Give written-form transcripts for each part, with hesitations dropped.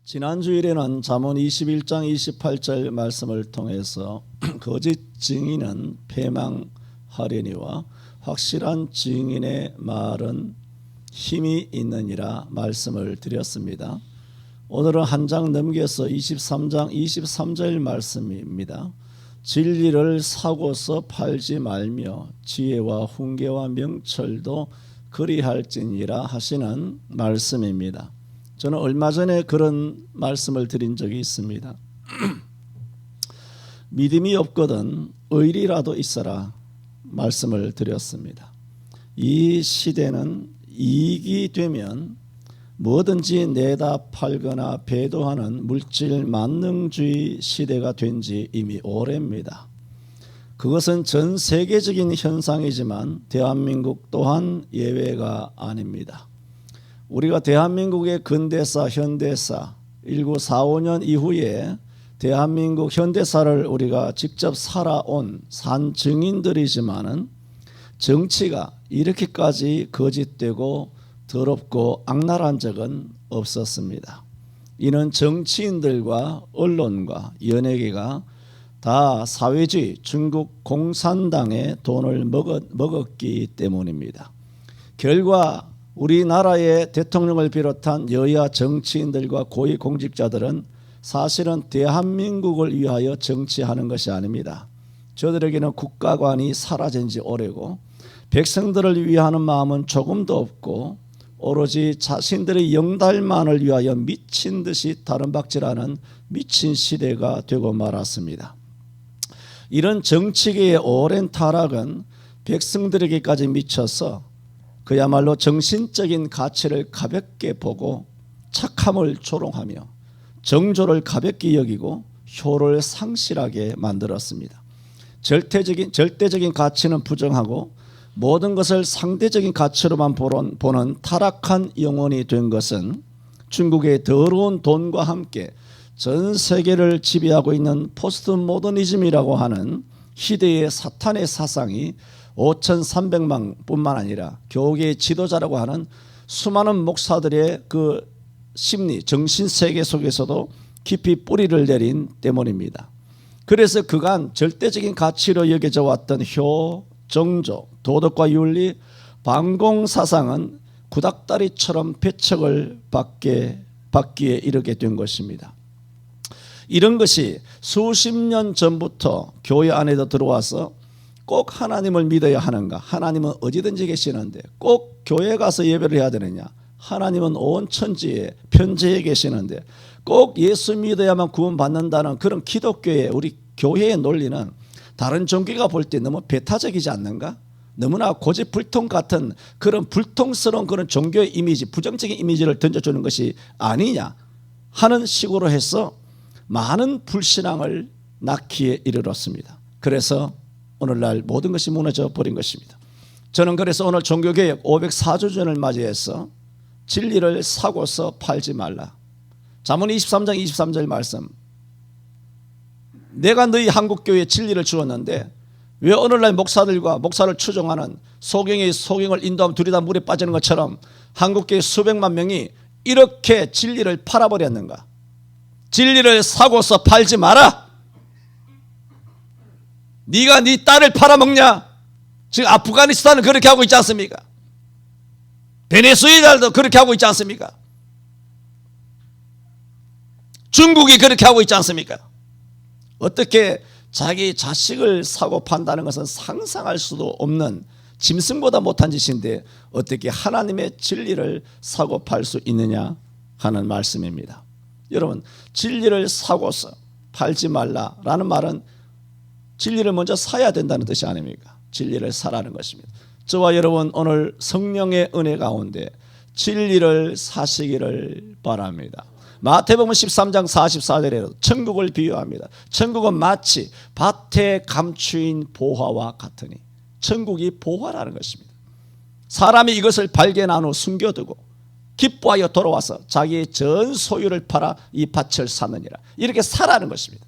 지난주일에는 잠언 21장 28절 말씀을 통해서 거짓 증인은 패망하려니와 확실한 증인의 말은 힘이 있느니라 말씀을 드렸습니다. 오늘은 한 장 넘겨서 23장 23절 말씀입니다. 진리를 사고서 팔지 말며 지혜와 훈계와 명철도 그리할지니라 하시는 말씀입니다. 저는 얼마 전에 그런 말씀을 드린 적이 있습니다. 믿음이 없거든 의리라도 있어라 말씀을 드렸습니다. 이 시대는 이익이 되면 뭐든지 내다 팔거나 배도하는 물질 만능주의 시대가 된 지 이미 오래입니다. 그것은 전 세계적인 현상이지만 대한민국 또한 예외가 아닙니다. 우리가 대한민국의 근대사, 현대사 1945년 이후에 대한민국 현대사를 우리가 직접 살아온 산 증인들이지만은 정치가 이렇게까지 거짓되고 더럽고 악랄한 적은 없었습니다. 이는 정치인들과 언론과 연예계가 다 사회주의 중국 공산당의 돈을 먹었기 때문입니다. 결과 우리나라의 대통령을 비롯한 여야 정치인들과 고위공직자들은 사실은 대한민국을 위하여 정치하는 것이 아닙니다. 저들에게는 국가관이 사라진 지 오래고 백성들을 위하는 마음은 조금도 없고 오로지 자신들의 영달만을 위하여 미친 듯이 다름박질하는 미친 시대가 되고 말았습니다. 이런 정치계의 오랜 타락은 백성들에게까지 미쳐서 그야말로 정신적인 가치를 가볍게 보고 착함을 조롱하며 정조를 가볍게 여기고 효를 상실하게 만들었습니다. 절대적인 가치는 부정하고 모든 것을 상대적인 가치로만 보는 타락한 영혼이 된 것은 중국의 더러운 돈과 함께 전 세계를 지배하고 있는 포스트 모더니즘이라고 하는 희대의 사탄의 사상이 5,300만 뿐만 아니라 교계의 지도자라고 하는 수많은 목사들의 그 심리, 정신세계 속에서도 깊이 뿌리를 내린 때문입니다. 그래서 그간 절대적인 가치로 여겨져 왔던 효, 정조, 도덕과 윤리, 반공사상은 구닥다리처럼 배척을 받기에 이르게 된 것입니다. 이런 것이 수십 년 전부터 교회 안에도 들어와서 꼭 하나님을 믿어야 하는가? 하나님은 어디든지 계시는데 꼭 교회 가서 예배를 해야 되느냐? 하나님은 온 천지에 편재해 계시는데 꼭 예수 믿어야만 구원받는다는 그런 기독교의 우리 교회의 논리는 다른 종교가 볼 때 너무 배타적이지 않는가? 너무나 고집불통 같은 그런 불통스러운 그런 종교의 이미지, 부정적인 이미지를 던져주는 것이 아니냐 하는 식으로 해서 많은 불신앙을 낳기에 이르렀습니다. 그래서 오늘날 모든 것이 무너져 버린 것입니다. 저는 그래서 오늘 종교개혁 504주년을 맞이해서 진리를 사고서 팔지 말라. 잠언 23장 23절 말씀. 내가 너희 한국교회에 진리를 주었는데 왜 오늘날 목사를 추종하는 소경을 인도하면 둘이 다 물에 빠지는 것처럼 한국교회 수백만 명이 이렇게 진리를 팔아버렸는가? 진리를 사고서 팔지 마라. 네가 네 딸을 팔아먹냐? 지금 아프가니스탄은 그렇게 하고 있지 않습니까? 베네수엘라도 그렇게 하고 있지 않습니까? 중국이 그렇게 하고 있지 않습니까? 어떻게 자기 자식을 사고 판다는 것은 상상할 수도 없는 짐승보다 못한 짓인데 어떻게 하나님의 진리를 사고 팔 수 있느냐 하는 말씀입니다. 여러분, 진리를 사고서 팔지 말라라는 말은 진리를 먼저 사야 된다는 뜻이 아닙니까? 진리를 사라는 것입니다. 저와 여러분 오늘 성령의 은혜 가운데 진리를 사시기를 바랍니다. 마태복음 13장 44절에도 천국을 비유합니다. 천국은 마치 밭에 감추인 보화와 같으니 천국이 보화라는 것입니다. 사람이 이것을 발견한 후 숨겨두고 기뻐하여 돌아와서 자기의 전 소유를 팔아 이 밭을 사느니라. 이렇게 사라는 것입니다.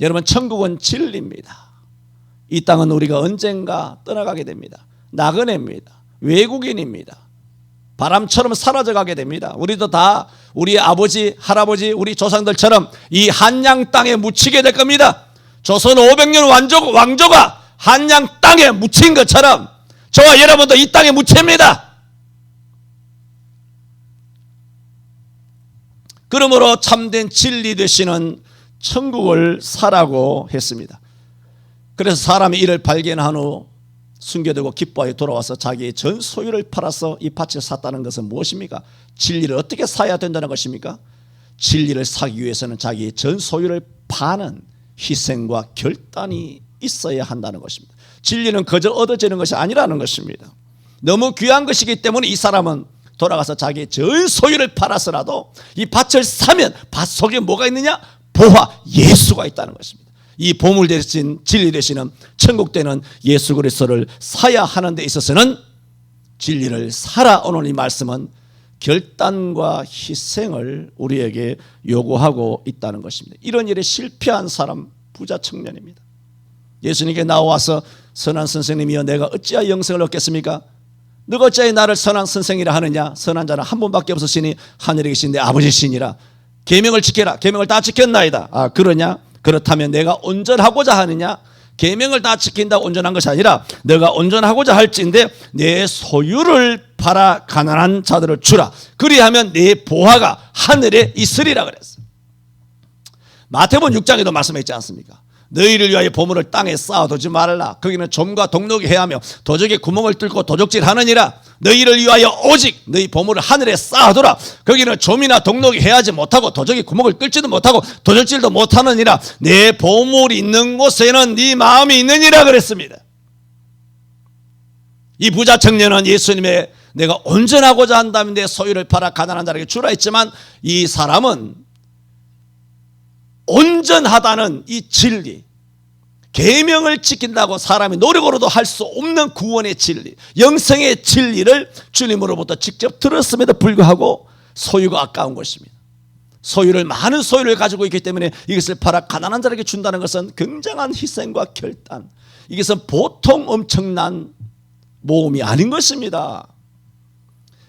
여러분, 천국은 진리입니다. 이 땅은 우리가 언젠가 떠나가게 됩니다. 나그네입니다. 외국인입니다. 바람처럼 사라져가게 됩니다. 우리도 다 우리 아버지, 할아버지, 우리 조상들처럼 이 한양 땅에 묻히게 될 겁니다. 조선 500년 왕조가 한양 땅에 묻힌 것처럼 저와 여러분도 이 땅에 묻힙니다. 그러므로 참된 진리 되시는 천국을 사라고 했습니다. 그래서 사람이 이를 발견한 후 숨겨두고 기뻐하여 돌아와서 자기의 전 소유를 팔아서 이 밭을 샀다는 것은 무엇입니까? 진리를 어떻게 사야 된다는 것입니까? 진리를 사기 위해서는 자기의 전 소유를 파는 희생과 결단이 있어야 한다는 것입니다. 진리는 그저 얻어지는 것이 아니라는 것입니다. 너무 귀한 것이기 때문에 이 사람은 돌아가서 자기의 전 소유를 팔아서라도 이 밭을 사면 밭 속에 뭐가 있느냐? 보화 예수가 있다는 것입니다. 이 보물 대신 진리 되시는 천국 되는 예수 그리스도를 사야 하는 데 있어서는 진리를 사라. 오늘 이 말씀은 결단과 희생을 우리에게 요구하고 있다는 것입니다. 이런 일에 실패한 사람 부자 청년입니다. 예수님께 나와서 선한 선생님이여 내가 어찌하여 영생을 얻겠습니까? 너가 어찌하여 나를 선한 선생이라 하느냐? 선한 자는 한 분밖에 없으시니 하늘에 계신 내 아버지시니라. 계명을 지켜라. 계명을 다 지켰나이다. 아 그러냐? 그렇다면 내가 온전하고자 하느냐? 계명을 다 지킨다고 온전한 것이 아니라 너가 온전하고자 할진대 내 소유를 팔아 가난한 자들을 주라. 그리하면 내 보화가 하늘에 있으리라 그랬어요. 마태복음 6장에도 말씀했지 않습니까? 너희를 위하여 보물을 땅에 쌓아두지 말라. 거기는 좀과 동록이 해하며 도적에 구멍을 뚫고 도적질하느니라. 너희를 위하여 오직 너희 보물을 하늘에 쌓아두라. 거기는 좀이나 동록이 해하지 못하고 도적이 구멍을 뚫지도 못하고 도적질도 못하느니라. 내 보물이 있는 곳에는 네 마음이 있느니라 그랬습니다. 이 부자 청년은 예수님의 내가 온전하고자 한다면 내 소유를 팔아 가난한 자에게 주라 했지만 이 사람은 온전하다는 이 진리, 계명을 지킨다고 사람이 노력으로도 할 수 없는 구원의 진리, 영생의 진리를 주님으로부터 직접 들었음에도 불구하고 소유가 아까운 것입니다. 많은 소유를 가지고 있기 때문에 이것을 팔아 가난한 자에게 준다는 것은 굉장한 희생과 결단, 이것은 보통 엄청난 모험이 아닌 것입니다.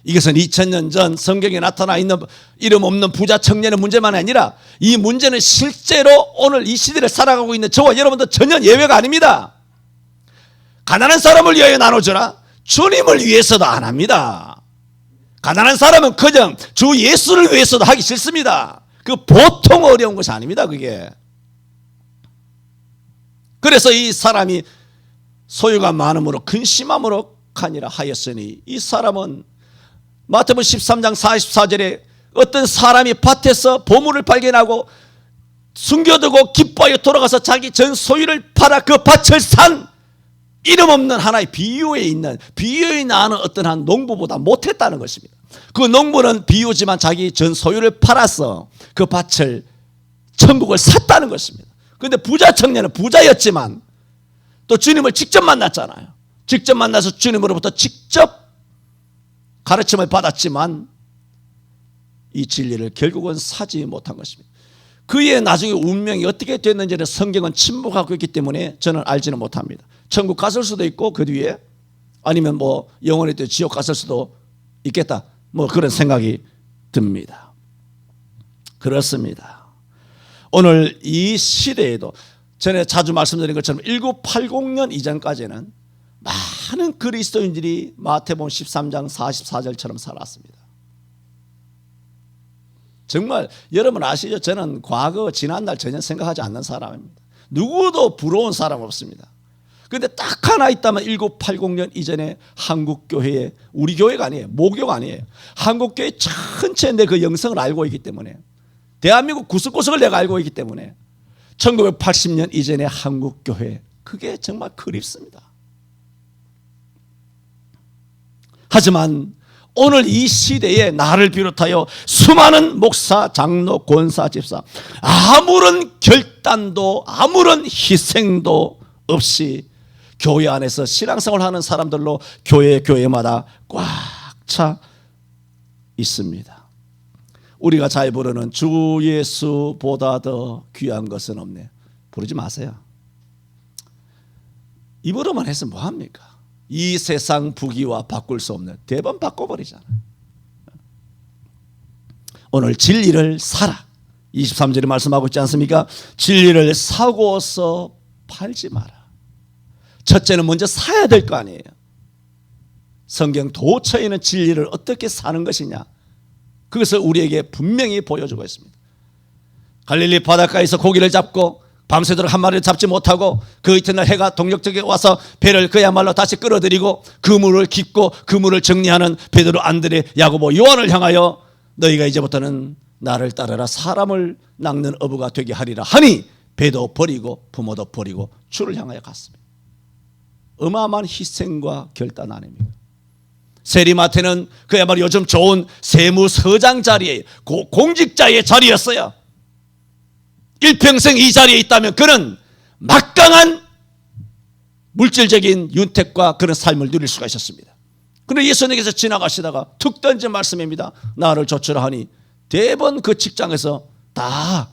이것은 2000년 전 성경에 나타나 있는 이름 없는 부자 청년의 문제만 아니라 이 문제는 실제로 오늘 이 시대를 살아가고 있는 저와 여러분도 전혀 예외가 아닙니다. 가난한 사람을 위하여 나눠주라. 주님을 위해서도 안 합니다. 가난한 사람은 그냥 주 예수를 위해서도 하기 싫습니다. 그 보통 어려운 것이 아닙니다. 그게. 그래서 이 사람이 소유가 많음으로 근심함으로 가니라 하였으니 이 사람은 마태복음 13장 44절에 어떤 사람이 밭에서 보물을 발견하고 숨겨두고 기뻐하여 돌아가서 자기 전 소유를 팔아 그 밭을 산 이름 없는 하나의 비유에 나는 어떤 한 농부보다 못했다는 것입니다. 그 농부는 비유지만 자기 전 소유를 팔아서 그 밭을 천국을 샀다는 것입니다. 그런데 부자 청년은 부자였지만 또 주님을 직접 만났잖아요. 직접 만나서 주님으로부터 직접 가르침을 받았지만 이 진리를 결국은 사지 못한 것입니다. 그의 나중에 운명이 어떻게 됐는지를 성경은 침묵하고 있기 때문에 저는 알지는 못합니다. 천국 갔을 수도 있고 그 뒤에 아니면 뭐 영원히 또 지옥 갔을 수도 있겠다, 뭐 그런 생각이 듭니다. 그렇습니다. 오늘 이 시대에도 전에 자주 말씀드린 것처럼 1980년 이전까지는 많은 그리스도인들이 마태복음 13장 44절처럼 살았습니다. 정말 여러분 아시죠? 저는 과거 지난날 전혀 생각하지 않는 사람입니다. 누구도 부러운 사람 없습니다. 그런데 딱 하나 있다면 1980년 이전에 한국교회에, 우리 교회가 아니에요, 모교가 아니에요, 한국교회 전체에 내 그 영성을 알고 있기 때문에, 대한민국 구석구석을 내가 알고 있기 때문에 1980년 이전의 한국교회, 그게 정말 그립습니다. 하지만 오늘 이 시대에 나를 비롯하여 수많은 목사, 장로, 권사, 집사, 아무런 결단도 아무런 희생도 없이 교회 안에서 신앙생활을 하는 사람들로 교회마다 꽉 차 있습니다. 우리가 잘 부르는 주 예수보다 더 귀한 것은 없네, 부르지 마세요. 입으로만 해서 뭐합니까? 이 세상 부귀와 바꿀 수 없는, 대번 바꿔버리잖아요. 오늘 진리를 사라. 23절에 말씀하고 있지 않습니까? 진리를 사고서 팔지 마라. 첫째는 먼저 사야 될 거 아니에요. 성경 도처에는 진리를 어떻게 사는 것이냐, 그것을 우리에게 분명히 보여주고 있습니다. 갈릴리 바닷가에서 고기를 잡고 밤새도록 한 마리를 잡지 못하고 그 이튿날 해가 동력쪽에 와서 배를 그야말로 다시 끌어들이고 그물을 깃고 그물을 정리하는 베드로, 안드레, 야고보, 요한을 향하여 너희가 이제부터는 나를 따르라, 사람을 낚는 어부가 되게 하리라 하니 배도 버리고 부모도 버리고 주를 향하여 갔습니다. 어마어마한 희생과 결단 아닙니까? 세리마태는 그야말로 요즘 좋은 세무서장 자리에, 공직자의 자리였어요. 일평생 이 자리에 있다면 그는 막강한 물질적인 윤택과 그런 삶을 누릴 수가 있었습니다. 그런데 예수님께서 지나가시다가 툭 던진 말씀입니다. 나를 좇으라 하니 대번 그 직장에서 다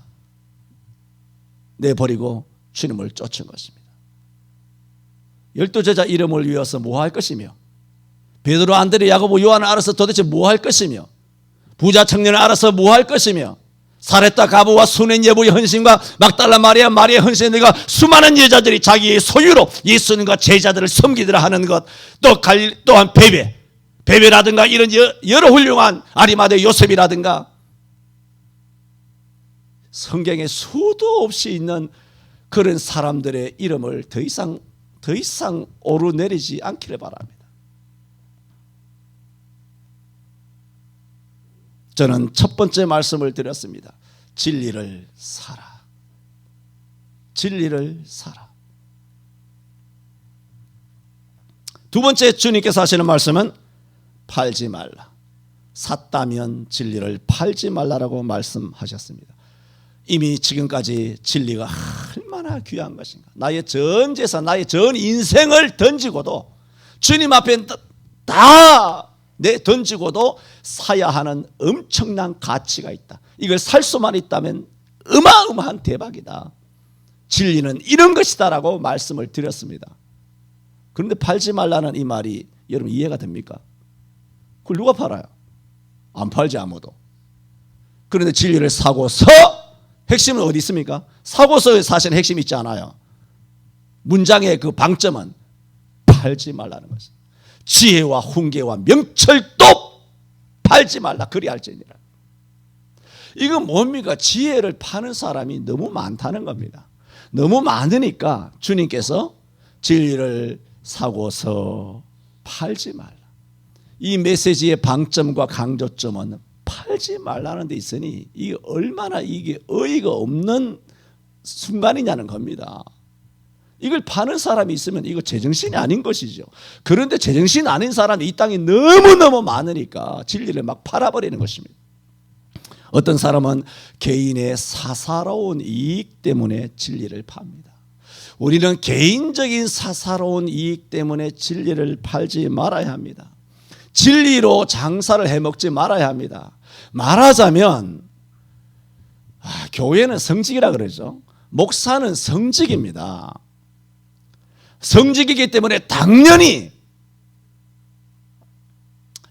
내버리고 주님을 쫓은 것입니다. 12제자 이름을 위해서 뭐 할 것이며, 베드로, 안드레, 야고보, 요한을 알아서 도대체 뭐 할 것이며, 부자 청년을 알아서 뭐 할 것이며, 사렙다 가부와 수낸 여부의 헌신과 막달라 마리아, 마리아의 헌신에 내가 수많은 여자들이 자기의 소유로 예수님과 제자들을 섬기더라 하는 것, 또한 베베라든가 이런 여러 훌륭한 아리마대 요셉이라든가 성경에 수도 없이 있는 그런 사람들의 이름을 더 이상 오르내리지 않기를 바랍니다. 저는 첫 번째 말씀을 드렸습니다. 진리를 사라. 진리를 사라. 두 번째 주님께서 하시는 말씀은 팔지 말라. 샀다면 진리를 팔지 말라라고 말씀하셨습니다. 이미 지금까지 진리가 얼마나 귀한 것인가. 나의 전 재산, 나의 전 인생을 던지고도, 주님 앞에 다 던지고도 사야 하는 엄청난 가치가 있다. 이걸 살 수만 있다면 어마어마한 대박이다. 진리는 이런 것이다라고 말씀을 드렸습니다. 그런데 팔지 말라는 이 말이 여러분 이해가 됩니까? 그걸 누가 팔아요? 안 팔지 아무도. 그런데 진리를 사고서, 핵심은 어디 있습니까? 사고서에 사실 핵심이 있지 않아요. 문장의 그 방점은 팔지 말라는 것입니다. 지혜와 훈계와 명철도 팔지 말라 그리할지니라. 이건 뭡니까? 지혜를 파는 사람이 너무 많다는 겁니다. 너무 많으니까 주님께서 진리를 사고서 팔지 말라. 이 메시지의 방점과 강조점은 팔지 말라는 데 있으니 이게 얼마나 이게 어이가 없는 순간이냐는 겁니다. 이걸 파는 사람이 있으면 이거 제정신이 아닌 것이죠. 그런데 제정신 아닌 사람이 이 땅에 너무너무 많으니까 진리를 막 팔아버리는 것입니다. 어떤 사람은 개인의 사사로운 이익 때문에 진리를 팝니다. 우리는 개인적인 사사로운 이익 때문에 진리를 팔지 말아야 합니다. 진리로 장사를 해먹지 말아야 합니다. 말하자면 교회는 성직이라 그러죠. 목사는 성직입니다. 성직이기 때문에 당연히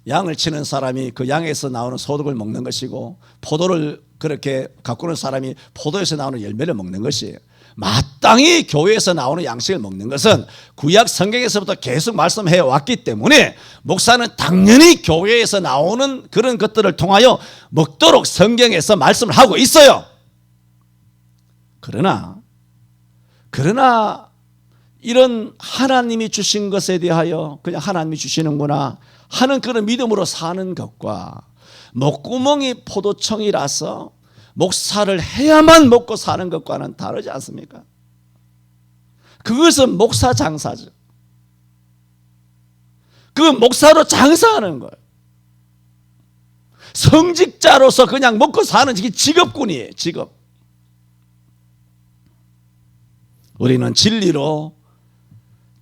양을 치는 사람이 그 양에서 나오는 소득을 먹는 것이고, 포도를 그렇게 가꾸는 사람이 포도에서 나오는 열매를 먹는 것이에요. 마땅히 교회에서 나오는 양식을 먹는 것은 구약 성경에서부터 계속 말씀해 왔기 때문에 목사는 당연히 교회에서 나오는 그런 것들을 통하여 먹도록 성경에서 말씀을 하고 있어요. 그러나 이런 하나님이 주신 것에 대하여 그냥 하나님이 주시는구나 하는 그런 믿음으로 사는 것과, 목구멍이 포도청이라서 목사를 해야만 먹고 사는 것과는 다르지 않습니까? 그것은 목사 장사죠. 그건 목사로 장사하는 거예요. 성직자로서 그냥 먹고 사는 게 직업군이에요. 직업. 우리는 진리로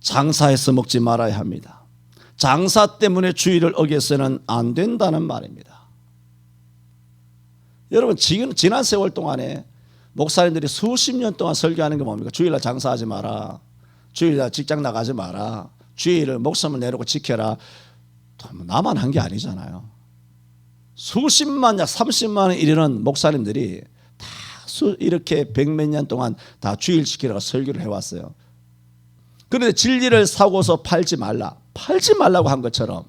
장사해서 먹지 말아야 합니다. 장사 때문에 주의를 어겨서는 안 된다는 말입니다. 여러분, 지난 세월 동안에 목사님들이 수십 년 동안 설교하는 게 뭡니까? 주일날 장사하지 마라, 주일날 직장 나가지 마라, 주일을 목숨을 내놓고 지켜라. 나만 한 게 아니잖아요. 수십만, 약 30만 원 이르는 목사님들이 다 이렇게 백몇 년 동안 다 주일시키라고 설교를 해왔어요. 그런데 진리를 사고서 팔지 말라고 한 것처럼,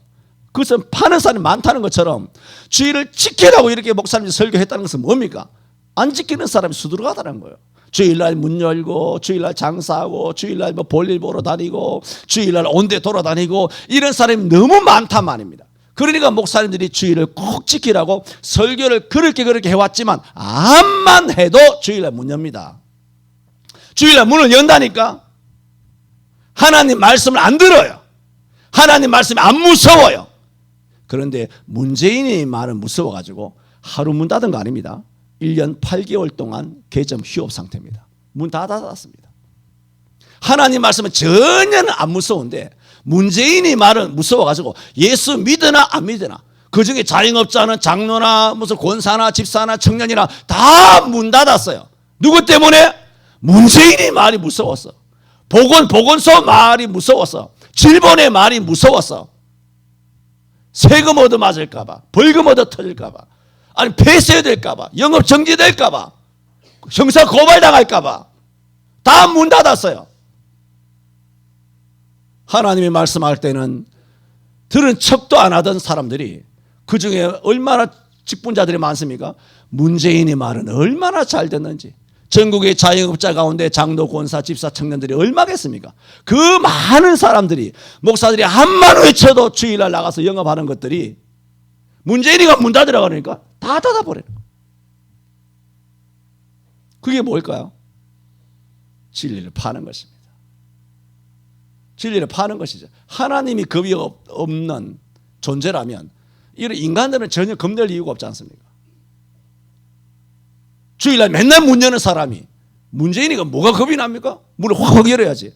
그것은 파는 사람이 많다는 것처럼 주일을 지키라고 이렇게 목사님이 설교했다는 것은 뭡니까? 안 지키는 사람이 수두룩하다는 거예요. 주일날 문 열고, 주일날 장사하고, 주일날 뭐 볼일 보러 다니고, 주일날 온데 돌아다니고, 이런 사람이 너무 많단 말입니다. 그러니까 목사님들이 주일을 꼭 지키라고 설교를 그렇게 해왔지만 암만 해도 주일날 문 엽니다. 주일날 문을 연다니까 하나님 말씀을 안 들어요. 하나님 말씀이 안 무서워요. 그런데 문재인이 말은 무서워가지고 하루 문 닫은 거 아닙니다. 1년 8개월 동안 개점 휴업 상태입니다. 문 다 닫았습니다. 하나님 말씀은 전혀 안 무서운데 문재인이 말은 무서워가지고 예수 믿으나 안 믿으나, 그중에 자영업자는 장로나 무슨 권사나 집사나 청년이나 다 문 닫았어요. 누구 때문에? 문재인이 말이 무서웠어. 보건소 말이 무서웠어. 질본의 말이 무서웠어. 세금 얻어 맞을까봐, 벌금 얻어 터질까봐, 아니 폐쇄될까봐, 영업 정지될까봐, 형사 고발당할까봐 다 문 닫았어요. 하나님이 말씀할 때는 들은 척도 안 하던 사람들이, 그중에 얼마나 직분자들이 많습니까? 문재인이 말은 얼마나 잘 됐는지. 전국의 자영업자 가운데 장로, 권사, 집사, 청년들이 얼마겠습니까? 그 많은 사람들이, 목사들이 한만 외쳐도 주일날 나가서 영업하는 것들이 문재인이가 문 닫으라고 그러니까 다 닫아버려요. 그게 뭘까요? 진리를 파는 것입니다. 진리를 파는 것이죠. 하나님이 겁이 없는 존재라면 이런 인간들은 전혀 겁낼 이유가 없지 않습니까? 주일날 맨날 문 여는 사람이 문재인이가 뭐가 겁이 납니까? 문을 확 열어야지.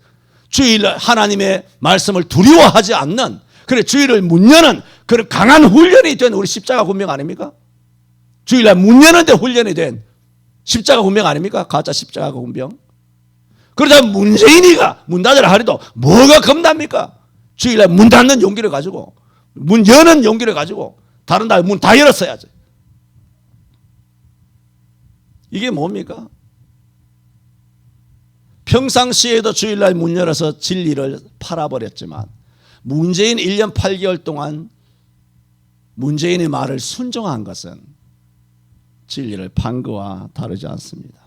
주일날 하나님의 말씀을 두려워하지 않는, 그래 주일을 문 여는 그런 강한 훈련이 된 우리 십자가 군병 아닙니까? 주일날 문 여는데 훈련이 된 십자가 군병 아닙니까? 가짜 십자가 군병. 그러다 문재인이가 문 닫으라 하리도 뭐가 겁납니까? 주일날 문 닫는 용기를 가지고, 문 여는 용기를 가지고 다른 날 문 다 열었어야지. 이게 뭡니까? 평상시에도 주일날 문 열어서 진리를 팔아버렸지만 문재인 1년 8개월 동안 문재인의 말을 순종한 것은 진리를 판 거와 다르지 않습니다.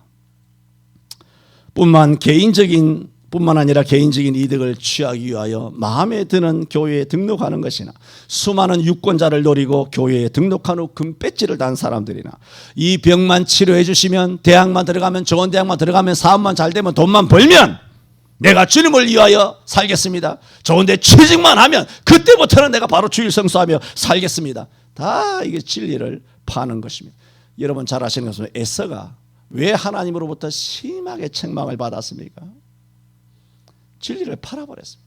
뿐만 아니라 개인적인 이득을 취하기 위하여 마음에 드는 교회에 등록하는 것이나, 수많은 유권자를 노리고 교회에 등록한 후 금배지를 단 사람들이나, 이 병만 치료해 주시면, 대학만 들어가면, 좋은 대학만 들어가면, 사업만 잘 되면, 돈만 벌면 내가 주님을 위하여 살겠습니다. 좋은 데 취직만 하면 그때부터는 내가 바로 주일 성수하며 살겠습니다. 다 이게 진리를 파는 것입니다. 여러분 잘 아시는 것은 에서가 왜 하나님으로부터 심하게 책망을 받았습니까? 진리를 팔아버렸습니다.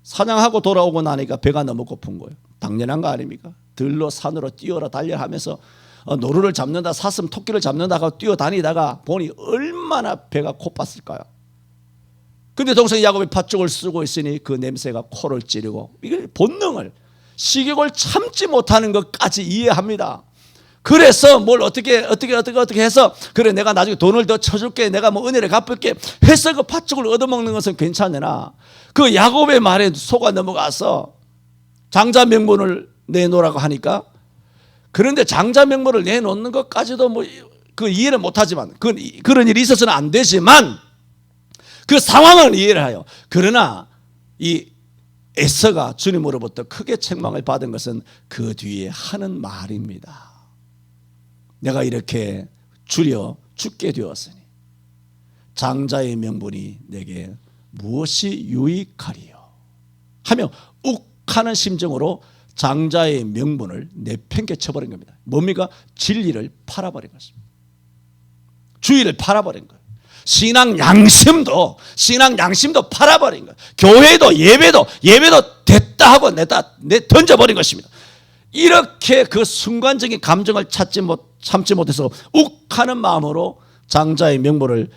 사냥하고 돌아오고 나니까 배가 너무 고픈 거예요. 당연한 거 아닙니까? 들로 산으로 뛰어라 달려 하면서 노루를 잡는다, 사슴 토끼를 잡는다 하고 뛰어다니다가 보니 얼마나 배가 고팠을까요? 근데 동생 야곱이 팥죽을 쓰고 있으니 그 냄새가 코를 찌르고, 이걸 본능을, 식욕을 참지 못하는 것까지 이해합니다. 그래서 뭘 어떻게 해서, 그래 내가 나중에 돈을 더 쳐줄게, 내가 뭐 은혜를 갚을게 해서 그 팥죽을 얻어먹는 것은 괜찮으나, 그 야곱의 말에 속아 넘어가서 장자 명분을 내놓으라고 하니까, 그런데 장자 명분을 내놓는 것까지도 뭐 그 이해를 못하지만, 그런 일이 있어서는 안 되지만 그 상황을 이해를 해요. 그러나 이 에서가 주님으로부터 크게 책망을 받은 것은 그 뒤에 하는 말입니다. 내가 이렇게 줄여 죽게 되었으니 장자의 명분이 내게 무엇이 유익하리요 하며 욱하는 심정으로 장자의 명분을 내팽개쳐버린 겁니다. 뭡니까? 진리를 팔아버린 것입니다. 주의를 팔아버린 거예요. 신앙 양심도 팔아버린 거예요. 교회도 예배도 됐다 하고 던져버린 것입니다. 이렇게 그 순간적인 감정을 참지 못해서 욱하는 마음으로 장자의 명분을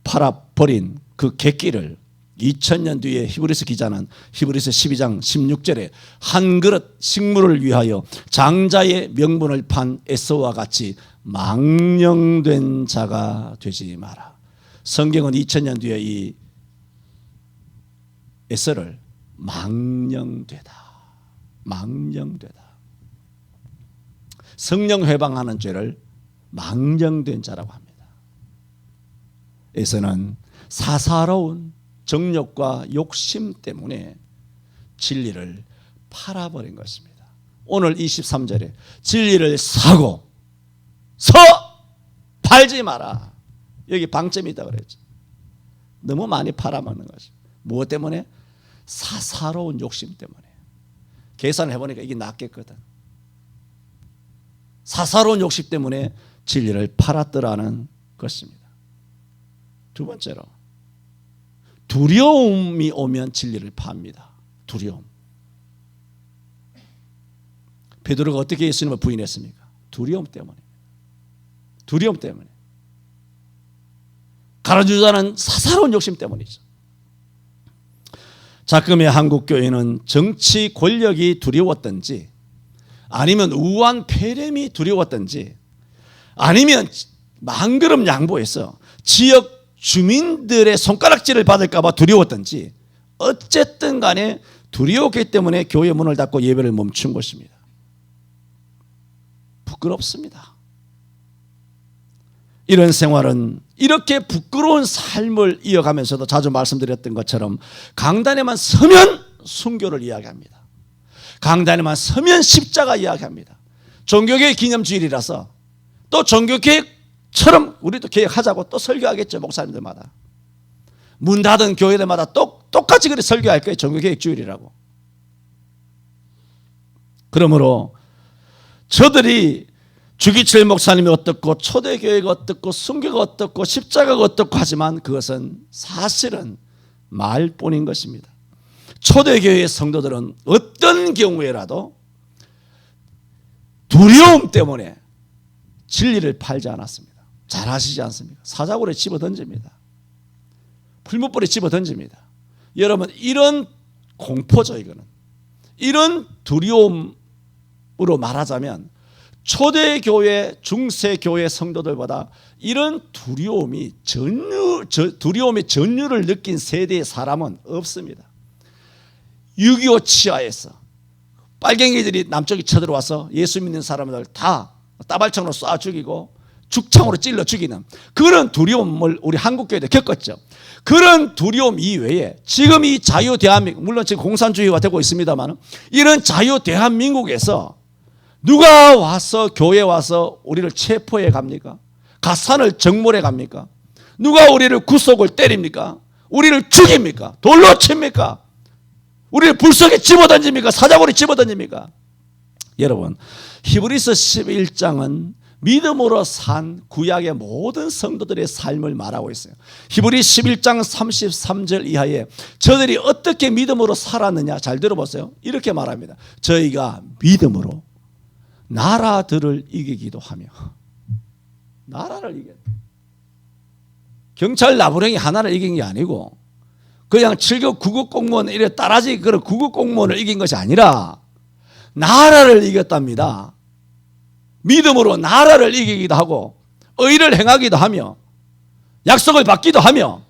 팔아버린 그 객기를 2000년 뒤에 히브리서 기자는 히브리서 12장 16절에 한 그릇 식물을 위하여 장자의 명분을 판 에서와 같이 망령된 자가 되지 마라. 성경은 2000년 뒤에 이 에서를 망령되다, 망령되다, 성령 회방하는 죄를 망령된 자라고 합니다. 에서는 사사로운 정욕과 욕심 때문에 진리를 팔아버린 것입니다. 오늘 23절에 진리를 사고 팔지 마라. 여기 방점이 있다고 그랬죠. 너무 많이 팔아먹는 거죠. 무엇 때문에? 사사로운 욕심 때문에. 계산을 해보니까 이게 낫겠거든. 사사로운 욕심 때문에 진리를 팔았더라는 것입니다. 두 번째로 두려움이 오면 진리를 팝니다. 두려움. 베드로가 어떻게 예수님을 부인했습니까? 두려움 때문에. 두려움 때문에. 가라주자는 사사로운 욕심 때문이죠. 자금의 한국교회는 정치 권력이 두려웠던지, 아니면 우한 폐렴이 두려웠던지, 아니면 만그름 양보해서 지역 주민들의 손가락질을 받을까 봐 두려웠던지, 어쨌든 간에 두려웠기 때문에 교회 문을 닫고 예배를 멈춘 것입니다. 부끄럽습니다. 이런 생활은, 이렇게 부끄러운 삶을 이어가면서도 자주 말씀드렸던 것처럼 강단에만 서면 순교를 이야기합니다. 강단에만 서면 십자가 이야기합니다. 종교개혁 기념주일이라서 또 종교개혁처럼 우리도 개혁하자고 또 설교하겠죠. 목사님들마다. 문 닫은 교회들마다 똑같이 그렇게 설교할 거예요. 종교개혁 주일이라고. 그러므로 저들이 주기철 목사님이 어떻고 초대교회가 어떻고 순교가 어떻고 십자가가 어떻고 하지만 그것은 사실은 말뿐인 것입니다. 초대교회의 성도들은 어떤 경우에라도 두려움 때문에 진리를 팔지 않았습니다. 잘 아시지 않습니까? 사자굴에 집어 던집니다. 풀무불에 집어 던집니다. 여러분, 이런 공포죠. 이거는 이런 두려움으로 말하자면 초대교회, 중세교회 성도들보다 이런 두려움의 전율을 느낀 세대의 사람은 없습니다. 6.25 치하에서 빨갱이들이 남쪽에 쳐들어와서 예수 믿는 사람들 다 따발총으로 쏴 죽이고 죽창으로 찔러 죽이는 그런 두려움을 우리 한국교회도 겪었죠. 그런 두려움 이외에 지금 이 자유 대한민국, 물론 지금 공산주의가 되고 있습니다만, 이런 자유 대한민국에서 누가 와서 교회에 와서 우리를 체포해 갑니까? 가산을 정몰해 갑니까? 누가 우리를 구속을 때립니까? 우리를 죽입니까? 돌로 칩니까? 우리를 불속에 집어던집니까? 사자굴에 집어던집니까? 여러분, 히브리서 11장은 믿음으로 산 구약의 모든 성도들의 삶을 말하고 있어요. 히브리 11장 33절 이하에 저들이 어떻게 믿음으로 살았느냐 잘 들어보세요. 이렇게 말합니다. 저희가 믿음으로 나라들을 이기기도 하며. 나라를 이겨. 경찰 나부랭이 하나를 이긴 게 아니고 그냥 7급 9급 공무원 이래 따라지 그런 9급 공무원을 이긴 것이 아니라 나라를 이겼답니다. 믿음으로 나라를 이기기도 하고 의를 행하기도 하며 약속을 받기도 하며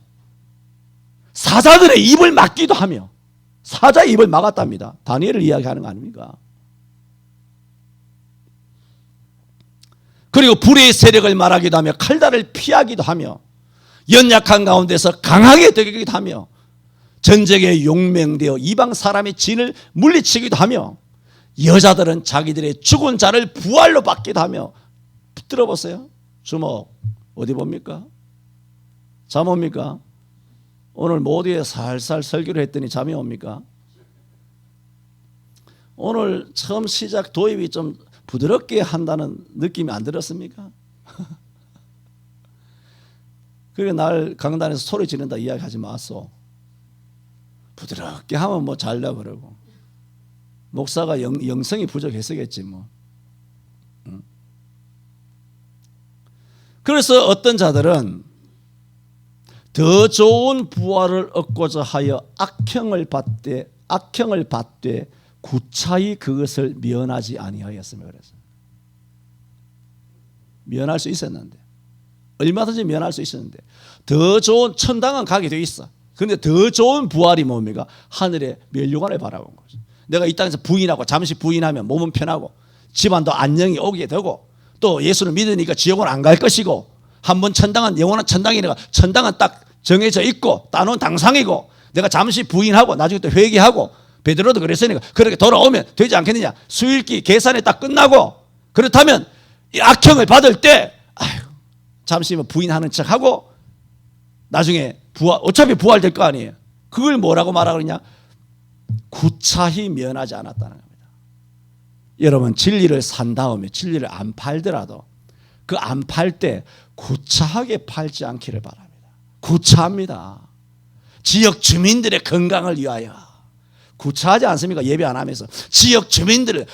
사자들의 입을 막기도 하며 사자의 입을 막았답니다. 다니엘을 이야기하는 거 아닙니까? 그리고 불의 세력을 말하기도 하며 칼날을 피하기도 하며 연약한 가운데서 강하게 되기도 하며 전쟁에 용맹되어 이방 사람의 진을 물리치기도 하며 여자들은 자기들의 죽은 자를 부활로 받기도 하며. 들어보세요. 주목 어디 봅니까? 잠 옵니까? 오늘 모두에 살살 설교를 했더니 잠이 옵니까? 오늘 처음 시작 도입이 좀 부드럽게 한다는 느낌이 안 들었습니까? 그게 날 강단에서 소리 지른다 이야기하지 마소. 부드럽게 하면 뭐 잘다 그러고 목사가 영성이 부족했었겠지 뭐. 그래서 어떤 자들은 더 좋은 부활을 얻고자 하여 악행을 받되 구차히 그것을 면하지 아니하였으며 그래서 면할 수 있었는데 얼마든지 면할 수 있었는데 더 좋은 천당은 가게 돼 있어. 그런데 더 좋은 부활이 뭡니까? 하늘의 멸류관을 바라본 거죠. 내가 이 땅에서 부인하고 잠시 부인하면 몸은 편하고 집안도 안녕이 오게 되고 또 예수를 믿으니까 지옥은 안 갈 것이고 한번 천당은 영원한 천당이니까 천당은 딱 정해져 있고 따놓은 당상이고 내가 잠시 부인하고 나중에 또 회개하고 베드로도 그랬으니까 그렇게 돌아오면 되지 않겠느냐. 수일기 계산이 딱 끝나고 그렇다면 이 악행을 받을 때 잠시 부인하는 척하고 나중에 어차피 부활될 거 아니에요. 그걸 뭐라고 말하고 그러냐. 구차히 면하지 않았다는 겁니다. 여러분 진리를 산 다음에 진리를 안 팔더라도 그 안 팔 때 구차하게 팔지 않기를 바랍니다. 구차합니다. 지역 주민들의 건강을 위하여 구차하지 않습니까? 예배 안 하면서 지역 주민들을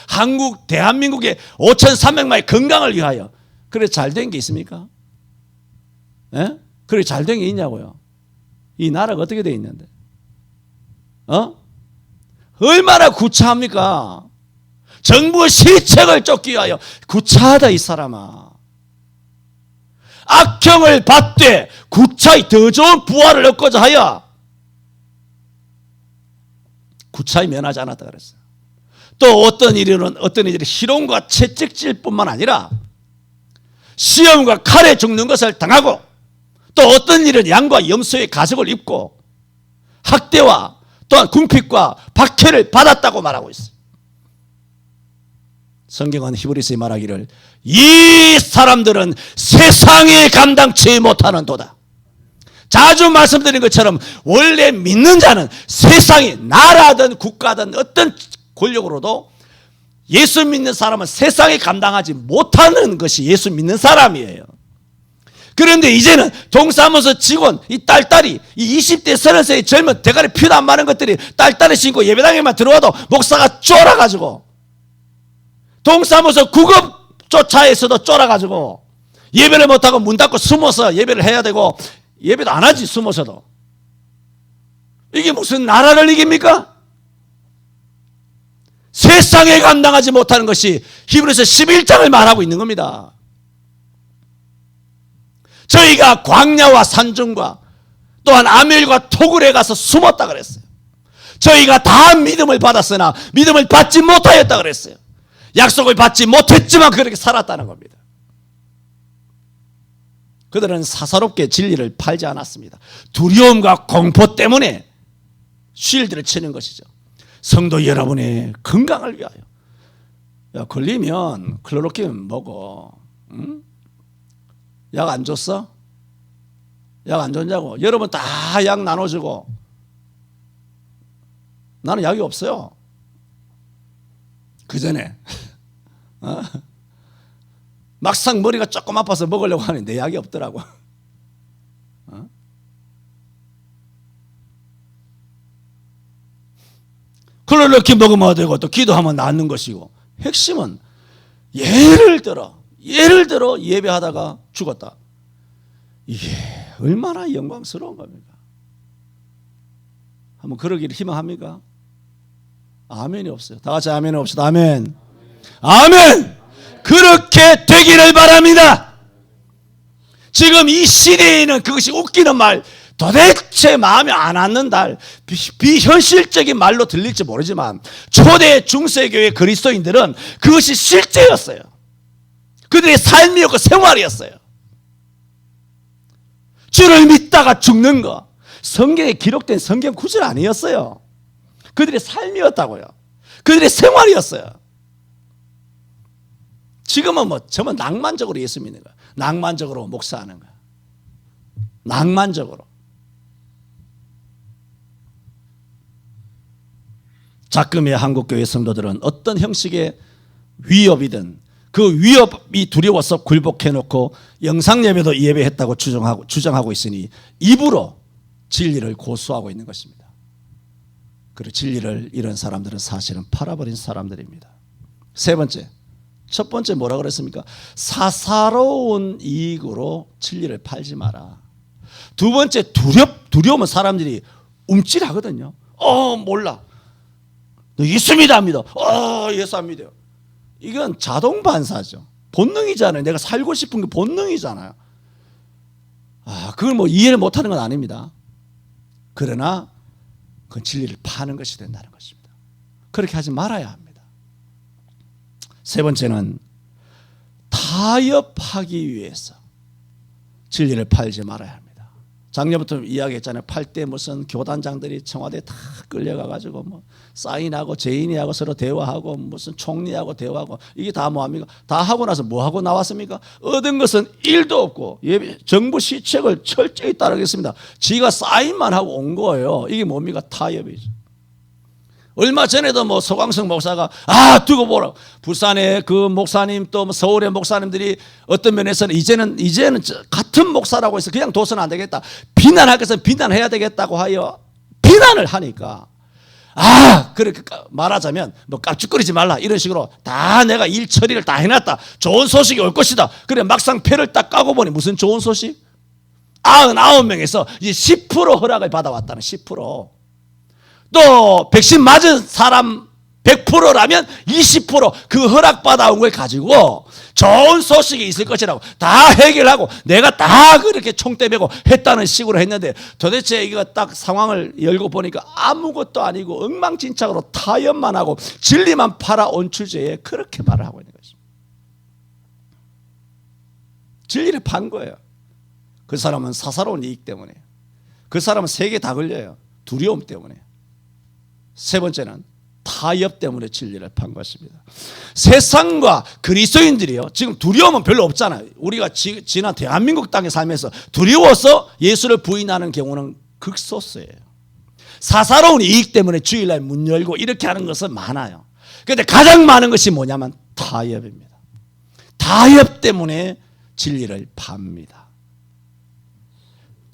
대한민국의 5,300만의 건강을 위하여. 그래 잘된 게 있습니까? 예? 그래 잘된 게 있냐고요? 이 나라가 어떻게 돼 있는데? 얼마나 구차합니까? 정부의 실책을 쫓기 위하여 구차하다 이 사람아. 악행을 받되 구차히 더 좋은 부활을 얻고자 하여 구차히 면하지 않았다 그랬어요. 또 어떤 일은 희롱과 채찍질 뿐만 아니라 시험과 칼에 죽는 것을 당하고 또 어떤 일은 양과 염소의 가죽을 입고 학대와 또한 궁핍과 박해를 받았다고 말하고 있어요. 성경은 히브리서에 말하기를 이 사람들은 세상에 감당치 못하는 도다. 자주 말씀드린 것처럼 원래 믿는 자는 세상이 나라든 국가든 어떤 권력으로도 예수 믿는 사람은 세상에 감당하지 못하는 것이 예수 믿는 사람이에요. 그런데 이제는 동사무소 직원 이 딸딸이 이 20대 30세의 젊은 대가리 피도 안 마른 것들이 딸딸이 신고 예배당에만 들어와도 목사가 쫄아가지고 동사무소 구급조차에서도 쫄아가지고 예배를 못하고 문 닫고 숨어서 예배를 해야 되고 예배도 안 하지 숨어서도. 이게 무슨 나라를 이깁니까? 세상에 감당하지 못하는 것이 히브리서 11장을 말하고 있는 겁니다. 저희가 광야와 산중과 또한 아멜과 토굴에 가서 숨었다 그랬어요. 저희가 다 믿음을 받았으나 믿음을 받지 못하였다 그랬어요. 약속을 받지 못했지만 그렇게 살았다는 겁니다. 그들은 사사롭게 진리를 팔지 않았습니다. 두려움과 공포 때문에 쉴드를 치는 것이죠. 성도 여러분의 건강을 위하여. 야, 걸리면 클로로킨 먹어. 응? 약 안 줬어? 약 안 줬냐고. 여러분 다 약 나눠주고 나는 약이 없어요. 그 전에 막상 머리가 조금 아파서 먹으려고 하는데 약이 없더라고. 클로로킨 먹으면 되고 또 기도하면 낫는 것이고 핵심은 예를 들어 예배하다가 죽었다. 이게 얼마나 영광스러운 겁니까? 한번 그러기를 희망합니까? 아멘이 없어요. 다 같이 아멘이 없어요. 아멘. 아멘. 그렇게 되기를 바랍니다. 지금 이 시대에는 그것이 웃기는 말, 도대체 마음에 안 앉는다, 비현실적인 말로 들릴지 모르지만 초대 중세교회 그리스도인들은 그것이 실제였어요. 그들의 삶이었고 생활이었어요. 주를 믿다가 죽는 거, 성경에 기록된 성경 구절 아니었어요. 그들의 삶이었다고요. 그들의 생활이었어요. 지금은 전부 낭만적으로 예수 믿는 거야. 낭만적으로 목사하는 거야. 낭만적으로. 작금의 한국교회 성도들은 어떤 형식의 위협이든 그 위협이 두려워서 굴복해놓고 영상예배도 예배했다고 주장하고 있으니 입으로 진리를 고수하고 있는 것입니다. 그리고 진리를 이런 사람들은 사실은 팔아버린 사람들입니다. 세 번째, 첫 번째 뭐라 그랬습니까? 사사로운 이익으로 진리를 팔지 마라. 두 번째 두려우면 사람들이 움찔하거든요. 몰라. 너 예수 믿습니다. 예수 안 믿어요. 이건 자동 반사죠. 본능이잖아요. 내가 살고 싶은 게 본능이잖아요. 그걸 뭐 이해를 못하는 건 아닙니다. 그러나 그 진리를 파는 것이 된다는 것입니다. 그렇게 하지 말아야 합니다. 세 번째는 타협하기 위해서 진리를 팔지 말아야 합니다. 작년부터 이야기했잖아요. 팔 때 무슨 교단장들이 청와대에 다 끌려가가지고 뭐 사인하고 재인이하고 서로 대화하고 무슨 총리하고 대화하고 이게 다 뭐합니까? 다 하고 나서 뭐 하고 나왔습니까? 얻은 것은 1도 없고 정부 시책을 철저히 따르겠습니다. 지가 사인만 하고 온 거예요. 이게 뭡니까? 타협이죠. 얼마 전에도 뭐 소광석 목사가 두고 보라. 부산의 그 목사님 또 뭐 서울의 목사님들이 어떤 면에서는 이제는 같은 목사라고 해서 그냥 둬서는 안 되겠다. 비난할 것은 비난해야 되겠다고 하여 비난을 하니까 그렇게 말하자면 뭐 깝죽거리지 말라 이런 식으로 다 내가 일 처리를 다 해놨다. 좋은 소식이 올 것이다. 그래 막상 패를 딱 까고 보니 무슨 좋은 소식? 99명에서 이제 10% 허락을 받아왔다는 10%. 또 백신 맞은 사람 100%라면 20% 허락받아온 걸 가지고 좋은 소식이 있을 것이라고 다 해결하고 내가 다 그렇게 총대 메고 했다는 식으로 했는데 도대체 이거 딱 상황을 열고 보니까 아무것도 아니고 엉망진창으로 타협만 하고 진리만 팔아온 주제에 그렇게 말을 하고 있는 것입니다. 진리를 판 거예요. 그 사람은 사사로운 이익 때문에, 그 사람은 세계 다 걸려요. 두려움 때문에. 세 번째는 타협 때문에 진리를 판 것입니다. 세상과 그리스도인들이요, 지금 두려움은 별로 없잖아요. 우리가 지난 대한민국 땅에 살면서 두려워서 예수를 부인하는 경우는 극소수예요. 사사로운 이익 때문에 주일날 문 열고 이렇게 하는 것은 많아요. 그런데 가장 많은 것이 뭐냐면 타협입니다. 타협 때문에 진리를 팝니다.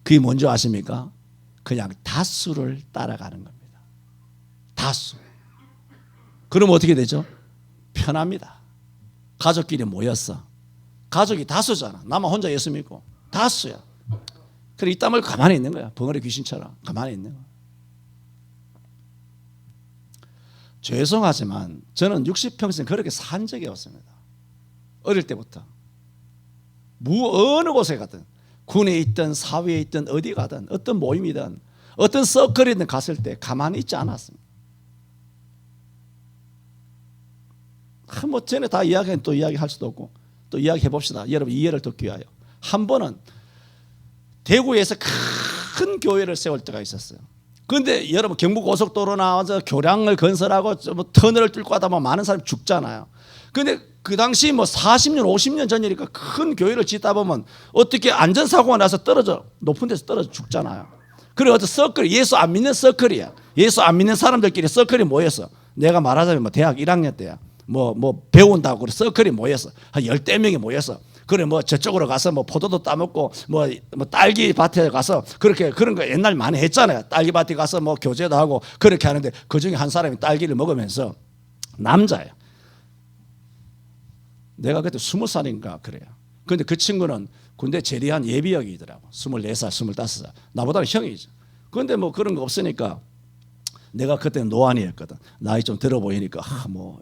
그게 뭔지 아십니까? 그냥 다수를 따라가는 겁니다. 다수. 그럼 어떻게 되죠? 편합니다. 가족끼리 모였어. 가족이 다수잖아. 나만 혼자 예수 믿고 다수야. 그래 이따 말고 가만히 있는 거야. 벙어리 귀신처럼 가만히 있는 거야. 죄송하지만 저는 60평생 그렇게 산 적이 없습니다. 어릴 때부터. 어느 곳에 가든 군에 있든 사회에 있든 어디 가든 어떤 모임이든 어떤 서클이든 갔을 때 가만히 있지 않았습니다. 뭐 전에 다 이야기는 또 이야기할 수도 없고 또 이야기해 봅시다. 여러분 이해를 돕기 위하여. 한 번은 대구에서 큰 교회를 세울 때가 있었어요. 그런데 여러분 경부고속도로나 교량을 건설하고 뭐 터널을 뚫고 하다 보면 많은 사람이 죽잖아요. 그런데 그 당시 뭐 40년 50년 전이니까 큰 교회를 짓다 보면 어떻게 안전사고가 나서 높은 데서 떨어져 죽잖아요. 그리고 어떤 서클, 예수 안 믿는 서클이야. 예수 안 믿는 사람들끼리 서클이 모였어. 내가 말하자면 뭐 대학 1학년 때야. 뭐 배운다고 그래 서클이 모였어. 한 10대 명이 모였어. 그래 뭐 저쪽으로 가서 뭐 포도도 따먹고 뭐 딸기 밭에 가서 그렇게 그런 거 옛날 많이 했잖아요. 딸기 밭에 가서 뭐 교제도 하고 그렇게 하는데 그 중에 한 사람이 딸기를 먹으면서 남자예요. 내가 그때 20살인가 그래요. 그런데 그 친구는 군대 재리한 예비역이더라고. 24살, 25살. 나보다는 형이죠. 그런데 뭐 그런 거 없으니까 내가 그때는 노안이었거든. 나이 좀 들어 보이니까 뭐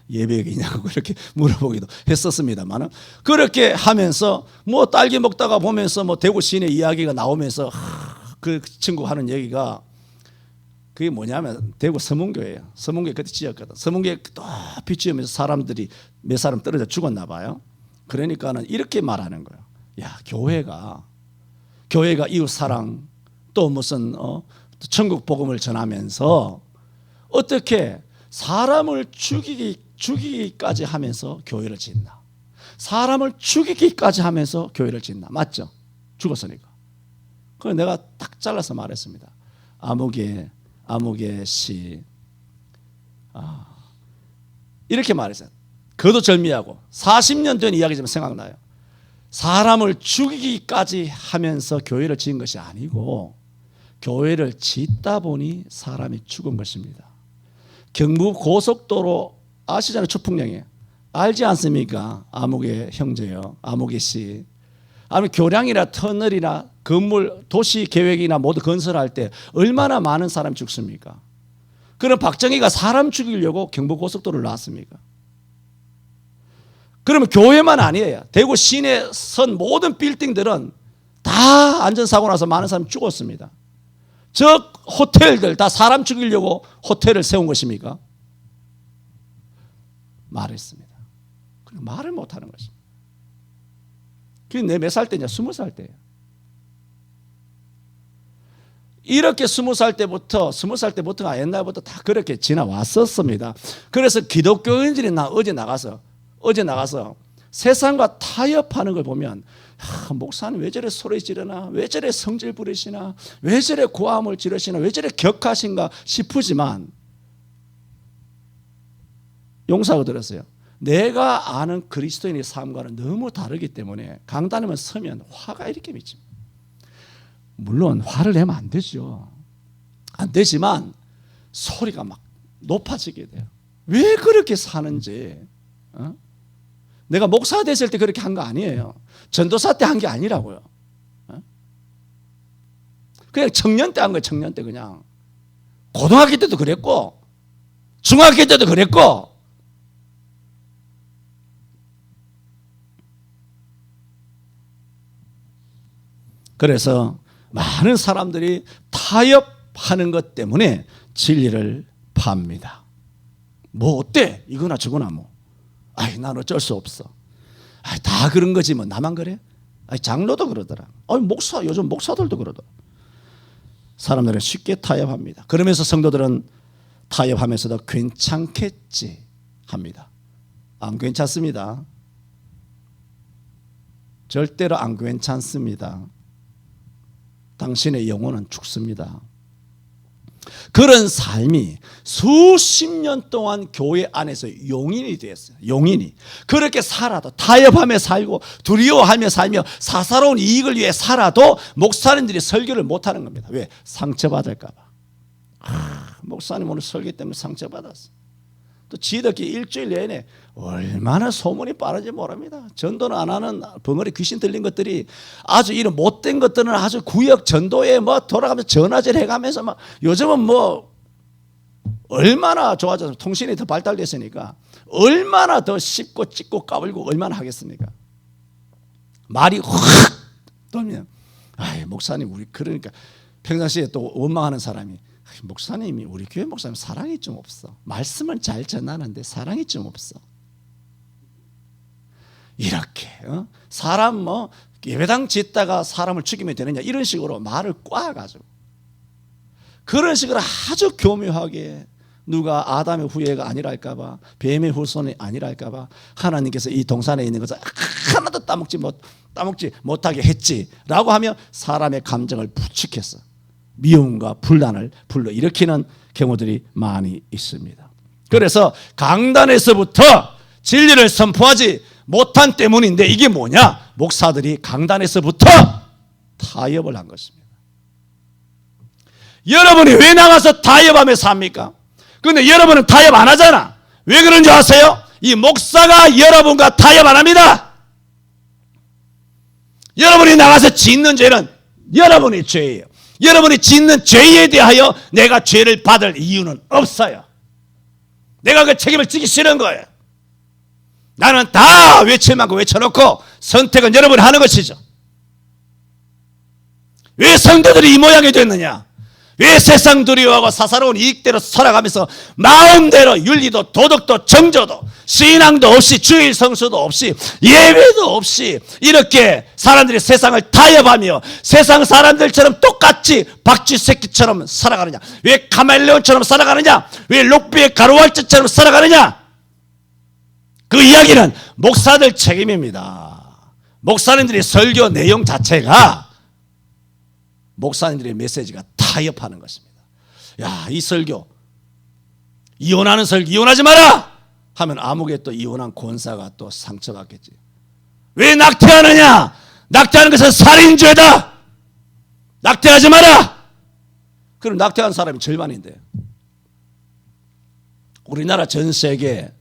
예비역이냐고 그렇게 물어보기도 했었습니다만 그렇게 하면서 뭐 딸기 먹다가 보면서 뭐 대구 시내 이야기가 나오면서 그 친구 하는 얘기가 그게 뭐냐면 대구 서문교예요. 서문교에 그때 지었거든. 서문교에 높이 지으면서 사람들이 몇 사람 떨어져 죽었나 봐요. 그러니까는 이렇게 말하는 거예요. 야, 교회가 이웃 사랑 또 무슨 천국 복음을 전하면서 어떻게 사람을 죽이기까지 하면서 교회를 짓나? 사람을 죽이기까지 하면서 교회를 짓나? 맞죠? 죽었으니까. 그래서 내가 딱 잘라서 말했습니다. 아무개 씨 이렇게 말했어요. 그것도 절미하고 40년 전 이야기지만 생각나요. 사람을 죽이기까지 하면서 교회를 지은 것이 아니고 교회를 짓다 보니 사람이 죽은 것입니다. 경부고속도로 아시잖아요. 초풍령에 알지 않습니까? 아무개 형제요, 아무개 씨. 아니면 교량이나 터널이나 건물 도시 계획이나 모두 건설할 때 얼마나 많은 사람이 죽습니까? 그럼 박정희가 사람 죽이려고 경부고속도로를 놨습니까? 그러면 교회만 아니에요. 대구 시내 선 모든 빌딩들은 다 안전사고 나서 많은 사람이 죽었습니다. 저 호텔들 다 사람 죽이려고 호텔을 세운 것입니까? 말했습니다. 그럼 말을 못하는 것입니다. 그게 내 몇 살 때냐? 20살 때예요. 이렇게 20살 때부터가 옛날부터 다 그렇게 지나왔었습니다. 그래서 기독교인들이 어제 나가서 세상과 타협하는 걸 보면 목사님 왜 저래 소리 지르나, 왜 저래 성질 부리시나, 왜 저래 고함을 지르시나, 왜 저래 격하신가 싶으지만 용서하고 들었어요. 내가 아는 그리스도인의 삶과는 너무 다르기 때문에 강단에만 서면 화가 이렇게 미칩니다. 물론 화를 내면 안 되죠. 안 되지만 소리가 막 높아지게 돼요. 왜 그렇게 사는지. 내가 목사 됐을 때 그렇게 한 거 아니에요. 전도사 때 한 게 아니라고요. 그냥 청년 때 한 거예요. 청년 때 그냥. 고등학교 때도 그랬고 중학교 때도 그랬고. 그래서 많은 사람들이 타협하는 것 때문에 진리를 팝니다. 뭐 어때? 이거나 저거나 뭐. 아이, 난 어쩔 수 없어. 아이, 다 그런 거지 뭐. 나만 그래? 아이, 장로도 그러더라. 아이, 요즘 목사들도 그러더라. 사람들은 쉽게 타협합니다. 그러면서 성도들은 타협하면서도 괜찮겠지 합니다. 안 괜찮습니다. 절대로 안 괜찮습니다. 당신의 영혼은 죽습니다. 그런 삶이 수십 년 동안 교회 안에서 용인이 되었어요. 용인이. 그렇게 살아도 타협하며 살고 두려워하며 살며 사사로운 이익을 위해 살아도 목사님들이 설교를 못하는 겁니다. 왜? 상처받을까 봐. 목사님 오늘 설교 때문에 상처받았어. 또 지덕기 일주일 내내 얼마나 소문이 빠른지 모릅니다. 전도는 안 하는 벙어리 귀신 들린 것들이 아주 이런 못된 것들은 아주 구역 전도에 뭐 돌아가면서 전화질 해가면서 막 요즘은 뭐 얼마나 좋아져서 통신이 더 발달됐으니까 얼마나 더 씹고 찢고 까불고 얼마나 하겠습니까? 말이 확 돌면 아이 목사님 우리 그러니까 평상시에 또 원망하는 사람이 목사님이 우리 교회 목사님 사랑이 좀 없어. 말씀은 잘 전하는데 사랑이 좀 없어. 이렇게 사람 뭐 예배당 짓다가 사람을 죽이면 되느냐 이런 식으로 말을 꽈가지고 그런 식으로 아주 교묘하게 누가 아담의 후예가 아니랄까봐 뱀의 후손이 아니랄까봐 하나님께서 이 동산에 있는 것을 하나도 따먹지 못하게 했지라고 하며 사람의 감정을 부추겼어. 미움과 분란을 불러일으키는 경우들이 많이 있습니다. 그래서 강단에서부터 진리를 선포하지 못한 때문인데 이게 뭐냐? 목사들이 강단에서부터 타협을 한 것입니다. 여러분이 왜 나가서 타협하며 삽니까? 그런데 여러분은 타협 안 하잖아. 왜 그런지 아세요? 이 목사가 여러분과 타협 안 합니다. 여러분이 나가서 짓는 죄는 여러분의 죄예요. 여러분이 짓는 죄에 대하여 내가 죄를 받을 이유는 없어요. 내가 그 책임을 지기 싫은 거예요. 나는 다 외칠 만큼 외쳐놓고 선택은 여러분이 하는 것이죠. 왜 성도들이 이 모양이 됐느냐? 왜 세상 두려워하고 사사로운 이익대로 살아가면서 마음대로 윤리도 도덕도 정조도 신앙도 없이 주일 성수도 없이 예배도 없이 이렇게 사람들이 세상을 타협하며 세상 사람들처럼 똑같이 박쥐 새끼처럼 살아가느냐? 왜 카멜레온처럼 살아가느냐? 왜 록비의 가루왈츠처럼 살아가느냐? 그 이야기는 목사들 책임입니다. 목사님들이 설교 내용 자체가 목사님들의 메시지가 타협하는 것입니다. 야, 이 설교 이혼하는 설교 이혼하지 마라 하면 아무개 또 이혼한 권사가 또 상처받겠지. 왜 낙태하느냐? 낙태하는 것은 살인죄다. 낙태하지 마라. 그럼 낙태한 사람이 절반인데 우리나라 전 세계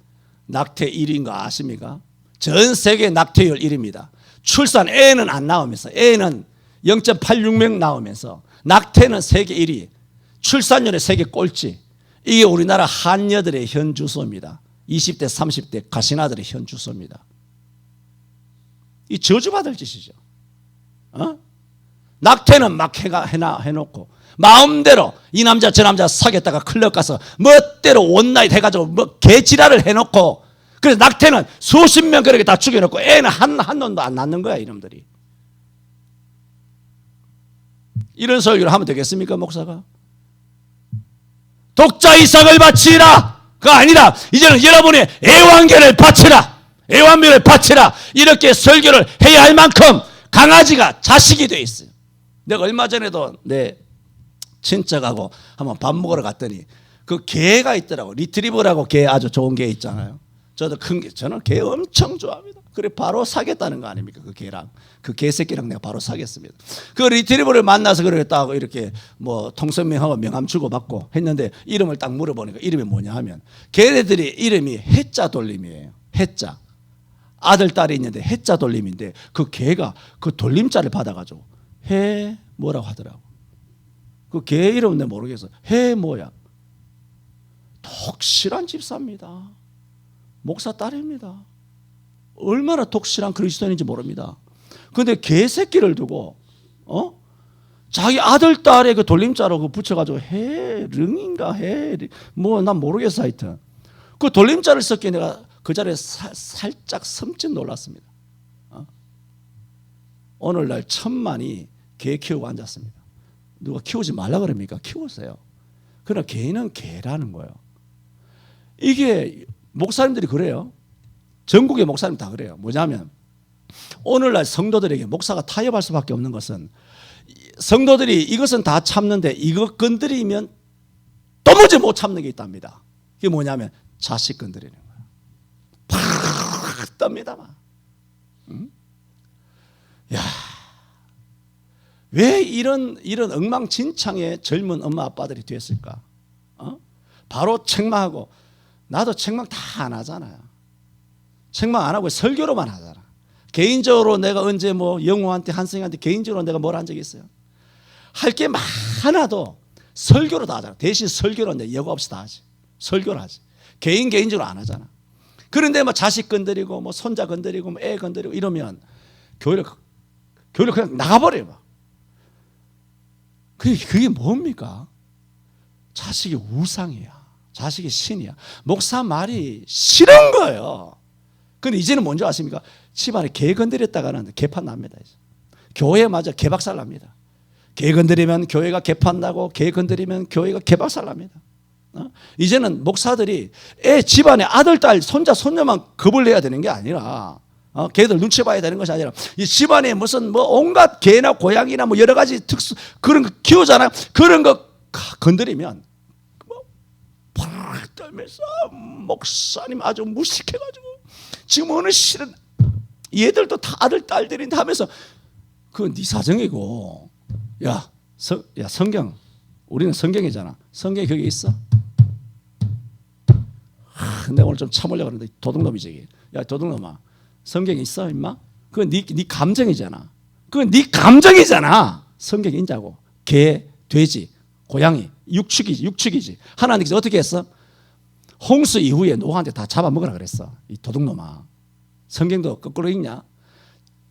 낙태 1위인 거 아십니까? 전 세계 낙태율 1위입니다. 출산 애는 안 나오면서 애는 0.86명 나오면서 낙태는 세계 1위, 출산율의 세계 꼴찌. 이게 우리나라 한여들의 현 주소입니다. 20대 30대 가신아들의 현 주소입니다. 이 저주받을 짓이죠. 낙태는 막 해놓고 마음대로 이 남자 저 남자 사귀었다가 클럽 가서 멋대로 원나잇 해가지고 뭐 개지랄을 해놓고, 그래서 낙태는 수십 명 그렇게 다 죽여놓고 애는 한 놈도 안 낳는 거야 이놈들이. 이런 설교를 하면 되겠습니까 목사가? 독자 이삭을 바치라 그가 아니라 이제는 여러분의 애완견을 바치라, 애완견을 바치라, 이렇게 설교를 해야 할 만큼 강아지가 자식이 돼 있어요. 내가 얼마 전에도 내 친척하고 한번 밥 먹으러 갔더니 그 개가 있더라고. 리트리버라고 개 아주 좋은 개 있잖아요. 저도 저는 개 엄청 좋아합니다. 그래 바로 사겠다는 거 아닙니까? 그 개랑, 그 개새끼랑 내가 바로 사겠습니다. 그 리트리버를 만나서 그러겠다고 이렇게 뭐 통성명하고 명함 주고받고 했는데 이름을 딱 물어보니까 이름이 뭐냐 하면 걔네들이 이름이 해자 돌림이에요. 해자. 아들 딸이 있는데 해자 돌림인데 그 개가 그 돌림자를 받아가지고 해 뭐라고 하더라고. 그 개 이름은 내가 모르겠어. 해 뭐야. 독실한 집사입니다. 목사 딸입니다. 얼마나 독실한 그리스도인인지 모릅니다. 그런데 개새끼를 두고 자기 아들 딸의 그 돌림자로 그 붙여가지고 해릉인가 뭐 난 모르겠어 하여튼 그 돌림자를 썼기에 내가 그 자리에 살짝 섬찟 놀랐습니다. 오늘날 천만이 개 키우고 앉았습니다. 누가 키우지 말라 그럽니까? 키우세요. 그러나 개는 개라는 거예요. 이게 목사님들이 그래요. 전국의 목사님 다 그래요. 뭐냐면 오늘날 성도들에게 목사가 타협할 수밖에 없는 것은 성도들이 이것은 다 참는데 이것 건드리면 도무지 못 참는 게 있답니다. 그게 뭐냐면 자식 건드리는 거예요. 팍 떱니다. 야, 왜 이런 엉망진창의 젊은 엄마 아빠들이 됐을까? 바로 책망하고, 나도 책망 다 안 하잖아요. 책망 안 하고 설교로만 하잖아. 개인적으로 내가 언제 뭐 영호한테 한승이한테 개인적으로 내가 뭘 한 적이 있어요? 할 게 많아도 설교로 다 하잖아. 대신 설교로 내 여과 없이 다 하지. 설교를 하지. 개인적으로 안 하잖아. 그런데 뭐 자식 건드리고 뭐 손자 건드리고 뭐 애 건드리고 이러면 교회를 그냥 나가버려요. 그게 뭡니까? 자식이 우상이야. 자식이 신이야. 목사 말이 싫은 거예요. 근데 이제는 뭔지 아십니까? 집안에 개 건드렸다가는 개판 납니다. 이제. 교회마저 개박살 납니다. 개 건드리면 교회가 개판 나고 개 건드리면 교회가 개박살 납니다. 이제는 목사들이 집안에 아들, 딸, 손자, 손녀만 겁을 내야 되는 게 아니라 개들 눈치 봐야 되는 것이 아니라 이 집안에 무슨 뭐 온갖 개나 고양이나 뭐 여러 가지 특수 그런 거 키우잖아요. 그런 거 건드리면 팍 떨면서 목사님 아주 무식해가지고 지금 어느 실은 얘들도 다 아들 딸들인데 하면서 그건 네 사정이고 야 성경 우리는 성경이잖아. 성경이 거기 있어. 내가 오늘 좀 참으려고 하는데 도둑놈이지. 야 도둑놈아 성경이 있어 임마? 그건 네 감정이잖아. 그건 네 감정이잖아. 성경이 인자고 개, 돼지, 고양이 육축이지. 하나님께서 어떻게 했어? 홍수 이후에 노아한테 다 잡아먹으라 그랬어. 이 도둑놈아. 성경도 거꾸로 읽냐?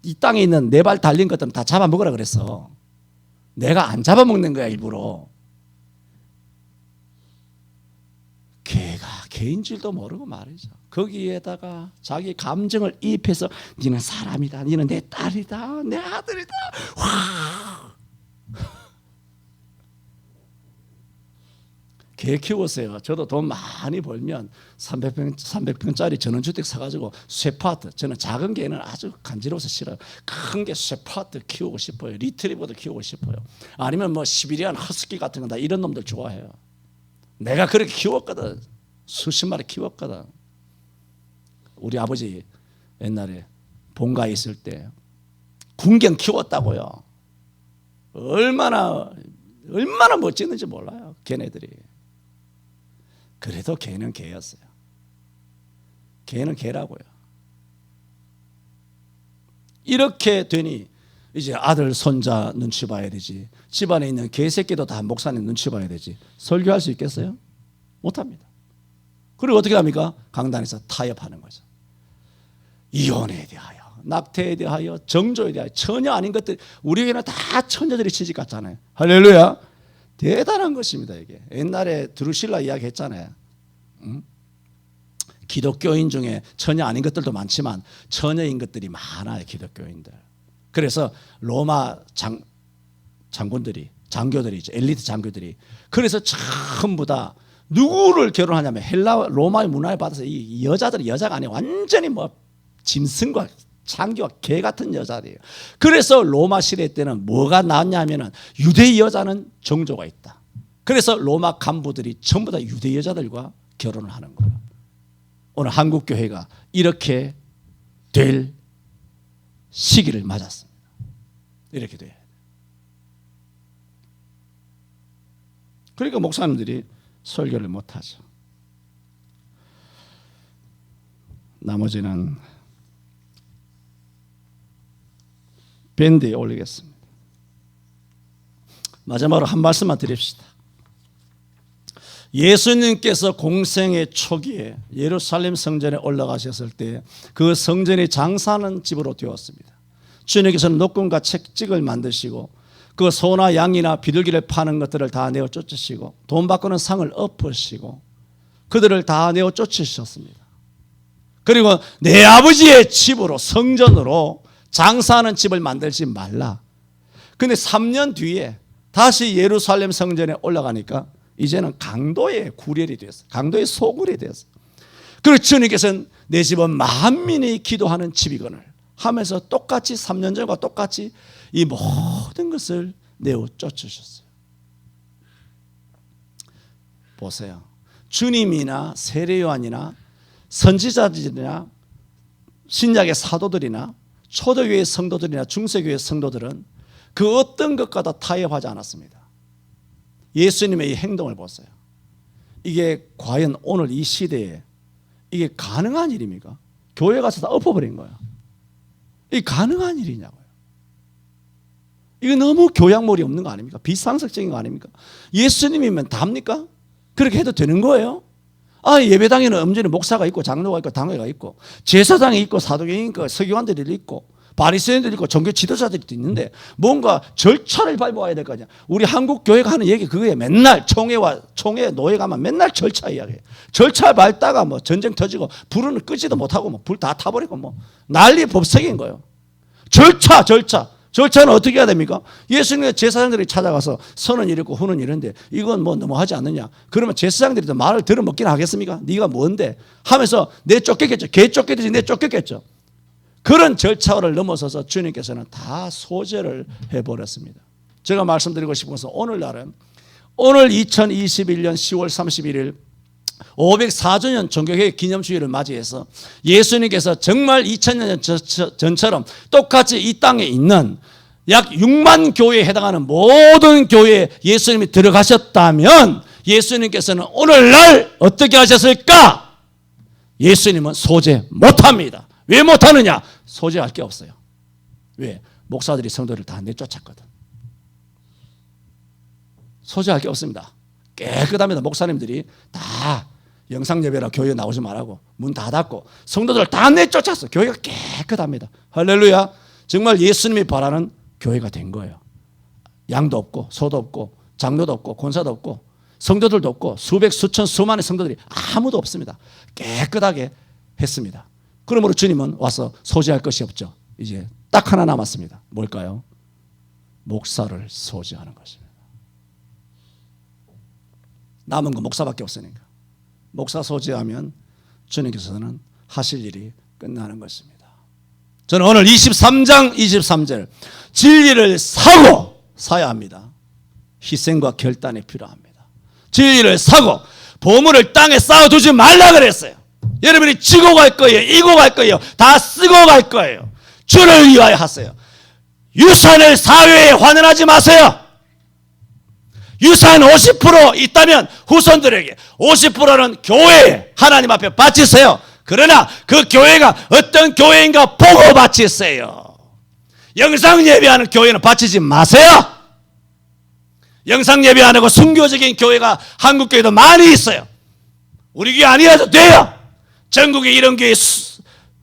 이 땅에 있는 네 발 달린 것들은 다 잡아먹으라 그랬어. 내가 안 잡아먹는 거야 일부러. 개가 개인 줄도 모르고 말이죠. 거기에다가 자기 감정을 이입해서 니는 사람이다. 니는 내 딸이다. 내 아들이다. 와. 개 키우세요. 저도 돈 많이 벌면 300평짜리 전원주택 사가지고 쇠파트. 저는 작은 개는 아주 간지러워서 싫어요. 큰 개 쇠파트 키우고 싶어요. 리트리버도 키우고 싶어요. 아니면 뭐 시베리안 허스키 같은 거 다 이런 놈들 좋아해요. 내가 그렇게 키웠거든. 수십 마리 키웠거든. 우리 아버지 옛날에 본가에 있을 때 군경 키웠다고요. 얼마나 멋지는지 몰라요. 걔네들이. 그래도 개는 개였어요. 개는 개라고요. 이렇게 되니 이제 아들 손자 눈치 봐야 되지, 집안에 있는 개새끼도 다 목사님 눈치 봐야 되지, 설교할 수 있겠어요? 못합니다. 그리고 어떻게 합니까? 강단에서 타협하는 거죠. 이혼에 대하여, 낙태에 대하여, 정조에 대하여, 처녀 아닌 것들, 우리에게는 다 처녀들이 시집 갔잖아요. 할렐루야. 대단한 것입니다. 이게 옛날에 드루실라 이야기 했잖아요. 기독교인 중에 처녀 아닌 것들도 많지만 처녀인 것들이 많아요, 기독교인들. 그래서 로마 장군들이, 장교들이, 엘리트 장교들이, 그래서 전부 다 누구를 결혼하냐면 로마의 문화에 받아서 이 여자들이 여자가 아니에요. 완전히 뭐 짐승과 장기와 개 같은 여자들이에요. 그래서 로마 시대 때는 뭐가 나왔냐면은 유대 여자는 정조가 있다. 그래서 로마 간부들이 전부 다 유대 여자들과 결혼을 하는 거예요. 오늘 한국 교회가 이렇게 될 시기를 맞았습니다. 이렇게 돼요. 그러니까 목사님들이 설교를 못하죠. 나머지는 밴드에 올리겠습니다. 마지막으로 한 말씀만 드립시다. 예수님께서 공생의 초기에 예루살렘 성전에 올라가셨을 때 그 성전이 장사하는 집으로 되었습니다. 주님께서는 노금과 채찍을 만드시고 그 소나 양이나 비둘기를 파는 것들을 다 내어 쫓으시고 돈 받고는 상을 엎으시고 그들을 다 내어 쫓으셨습니다. 그리고 내 아버지의 집으로, 성전으로 장사하는 집을 만들지 말라. 근데 3년 뒤에 다시 예루살렘 성전에 올라가니까 이제는 강도의 구렬이 되었어요. 강도의 소굴이 되었어요. 그리고 주님께서는 내 집은 만민이 기도하는 집이거늘 하면서 똑같이 3년 전과 똑같이 이 모든 것을 내어 쫓으셨어요. 보세요. 주님이나 세례요한이나 선지자들이나 신약의 사도들이나 초대교회 성도들이나 중세교회 성도들은 그 어떤 것과도 타협하지 않았습니다. 예수님의 이 행동을 보세요. 이게 과연 오늘 이 시대에 이게 가능한 일입니까? 교회 가서 다 엎어버린 거야. 이게 가능한 일이냐고요. 이거 너무 교양머리 없는 거 아닙니까? 비상식적인 거 아닙니까? 예수님이면 답니까? 그렇게 해도 되는 거예요? 예배당에는 엄전히 목사가 있고 장로가 있고 당회가 있고 제사장이 있고 사도행이 있고 서기관들이 있고 바리새인들이 있고 종교 지도자들이 있는데 뭔가 절차를 밟아야 될 거 아니야. 우리 한국 교회가 하는 얘기 그거예요. 맨날 총회 노예 가면 맨날 절차 이야기해요. 절차 밟다가 뭐 전쟁 터지고 불은 끄지도 못하고 뭐 불 다 타버리고 뭐 난리 법석인 거예요. 절차는 어떻게 해야 됩니까? 예수님의 제사장들이 찾아가서 선은 이랬고 후는 이런데 이건 뭐 너무하지 않느냐. 그러면 제사장들이 말을 들어먹기는 하겠습니까? 네가 뭔데? 하면서 내 쫓겼겠죠. 개 쫓겼듯이 내 쫓겼겠죠. 그런 절차를 넘어서서 주님께서는 다 소재를 해버렸습니다. 제가 말씀드리고 싶은 것은 오늘 2021년 10월 31일 504주년 종교개혁 기념주의를 맞이해서 예수님께서 정말 2000년 전처럼 똑같이 이 땅에 있는 약 6만 교회에 해당하는 모든 교회에 예수님이 들어가셨다면 예수님께서는 오늘날 어떻게 하셨을까? 예수님은 소재 못합니다. 왜 못하느냐? 소재할 게 없어요. 왜? 목사들이 성도를 다 내쫓았거든. 소재할 게 없습니다. 깨끗합니다. 목사님들이 다 영상예배라 교회 나오지 말라고 문 다 닫고 성도들을 다 내쫓았어. 교회가 깨끗합니다. 할렐루야. 정말 예수님이 바라는 교회가 된 거예요. 양도 없고 소도 없고 장로도 없고 권사도 없고 성도들도 없고 수백 수천 수만의 성도들이 아무도 없습니다. 깨끗하게 했습니다. 그러므로 주님은 와서 소재할 것이 없죠. 이제 딱 하나 남았습니다. 뭘까요? 목사를 소재하는 것입니다. 남은 건 목사밖에 없으니까. 목사 소재하면 주님께서는 하실 일이 끝나는 것입니다. 저는 오늘 23장 23절 진리를 사야 합니다. 희생과 결단이 필요합니다. 진리를 사고 보물을 땅에 쌓아두지 말라 그랬어요. 여러분이 지고 갈 거예요. 이고 갈 거예요. 다 쓰고 갈 거예요. 주를 위하여 하세요. 유산을 사회에 환원하지 마세요. 유산 50% 있다면 후손들에게 50%는 교회에 하나님 앞에 바치세요. 그러나 그 교회가 어떤 교회인가 보고 바치세요. 영상 예배하는 교회는 바치지 마세요. 영상 예배 안 하고 순교적인 교회가 한국 교회도 많이 있어요. 우리 교회 아니어도 돼요. 전국에 이런 교회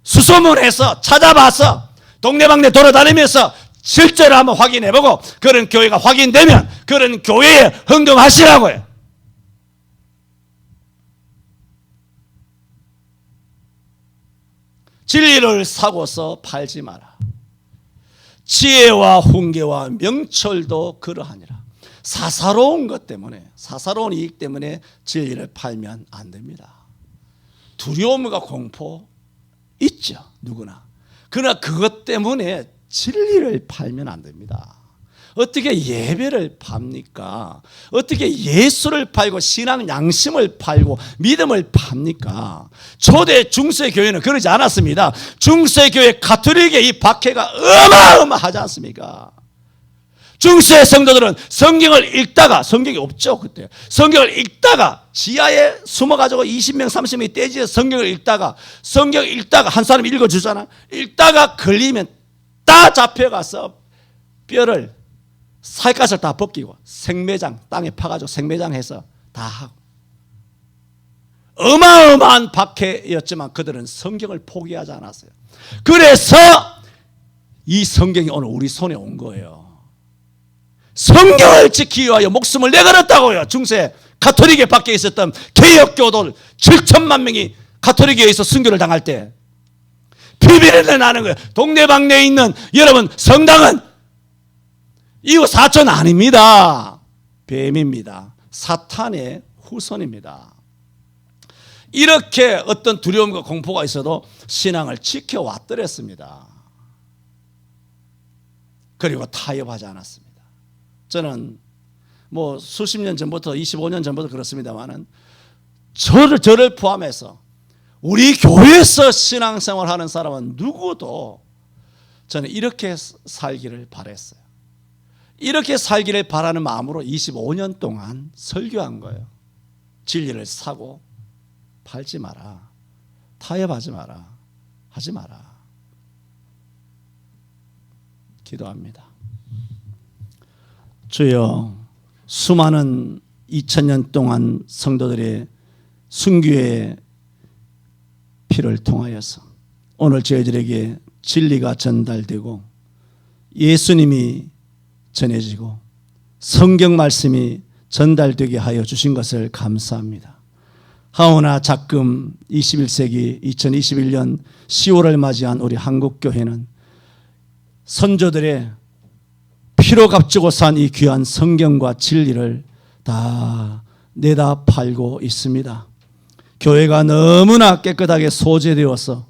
수소문해서 찾아봐서 동네방네 돌아다니면서 실제로 한번 확인해보고 그런 교회가 확인되면 그런 교회에 헌금하시라고요. 진리를 사고서 팔지 마라. 지혜와 훈계와 명철도 그러하니라. 사사로운 것 때문에, 사사로운 이익 때문에 진리를 팔면 안 됩니다. 두려움과 공포 있죠, 누구나. 그러나 그것 때문에 진리를 팔면 안 됩니다. 어떻게 예배를 팝니까? 어떻게 예수를 팔고 신앙 양심을 팔고 믿음을 팝니까? 초대 중세교회는 그러지 않았습니다. 중세교회 가톨릭의 이 박해가 어마어마하지 않습니까? 중세 성도들은 성경을 읽다가, 성경이 없죠 그때, 성경을 읽다가 지하에 숨어가지고 20명 30명이 떼지에 성경을 읽다가 한 사람이 읽어주잖아. 읽다가 걸리면 다 잡혀가서 뼈를 살갗을 다 벗기고 생매장 땅에 파가지고 생매장해서 다 하고, 어마어마한 박해였지만 그들은 성경을 포기하지 않았어요. 그래서 이 성경이 오늘 우리 손에 온 거예요. 성경을 지키기 위하여 목숨을 내걸었다고요. 중세 가톨릭에 밖에 있었던 개혁교도들 7천만 명이 가톨릭에 의해서 순교를 당할 때 비비린내 나는 거예요. 동네방네에 있는 여러분 성당은 이거 사촌 아닙니다. 뱀입니다. 사탄의 후손입니다. 이렇게 어떤 두려움과 공포가 있어도 신앙을 지켜왔더랬습니다. 그리고 타협하지 않았습니다. 저는 뭐 수십 년 전부터 25년 전부터 그렇습니다만은 저를 포함해서 우리 교회에서 신앙생활하는 사람은 누구도 저는 이렇게 살기를 바랬어요. 이렇게 살기를 바라는 마음으로 25년 동안 설교한 거예요. 진리를 사고 팔지 마라. 타협하지 마라. 하지 마라. 기도합니다. 주여, 수많은 2000년 동안 성도들의 순교의 피를 통하여서 오늘 저희들에게 진리가 전달되고 예수님이 전해지고 성경 말씀이 전달되게 하여 주신 것을 감사합니다. 하오나 작금 21세기 2021년 10월을 맞이한 우리 한국교회는 선조들의 피로 값주고 산 이 귀한 성경과 진리를 다 내다 팔고 있습니다. 교회가 너무나 깨끗하게 소재되어서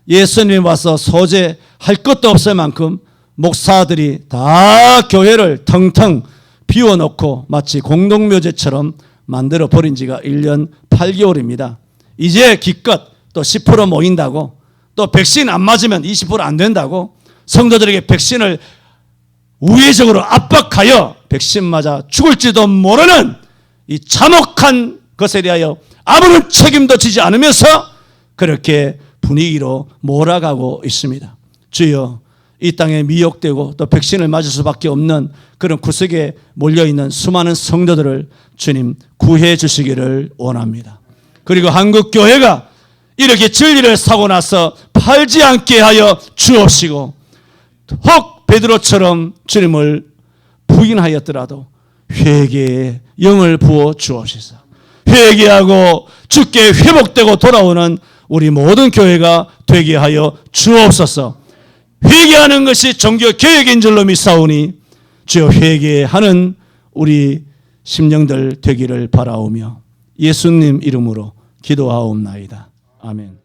예수님이 와서 소재할 것도 없을 만큼 목사들이 다 교회를 텅텅 비워놓고 마치 공동묘지처럼 만들어 버린 지가 1년 8개월입니다. 이제 기껏 또 10% 모인다고, 또 백신 안 맞으면 20% 안 된다고 성도들에게 백신을 우회적으로 압박하여 백신 맞아 죽을지도 모르는 이 참혹한 것에 대하여 아무런 책임도 지지 않으면서 그렇게 분위기로 몰아가고 있습니다. 주여, 이 땅에 미혹되고 또 백신을 맞을 수밖에 없는 그런 구석에 몰려있는 수많은 성도들을 주님 구해 주시기를 원합니다. 그리고 한국교회가 이렇게 진리를 사고 나서 팔지 않게 하여 주옵시고, 혹 베드로처럼 주님을 부인하였더라도 회개의 영을 부어 주옵소서. 회개하고 주께 회복되고 돌아오는 우리 모든 교회가 되게 하여 주옵소서. 회개하는 것이 종교 개혁인 줄로 믿사오니 주여 회개하는 우리 심령들 되기를 바라오며 예수님 이름으로 기도하옵나이다. 아멘.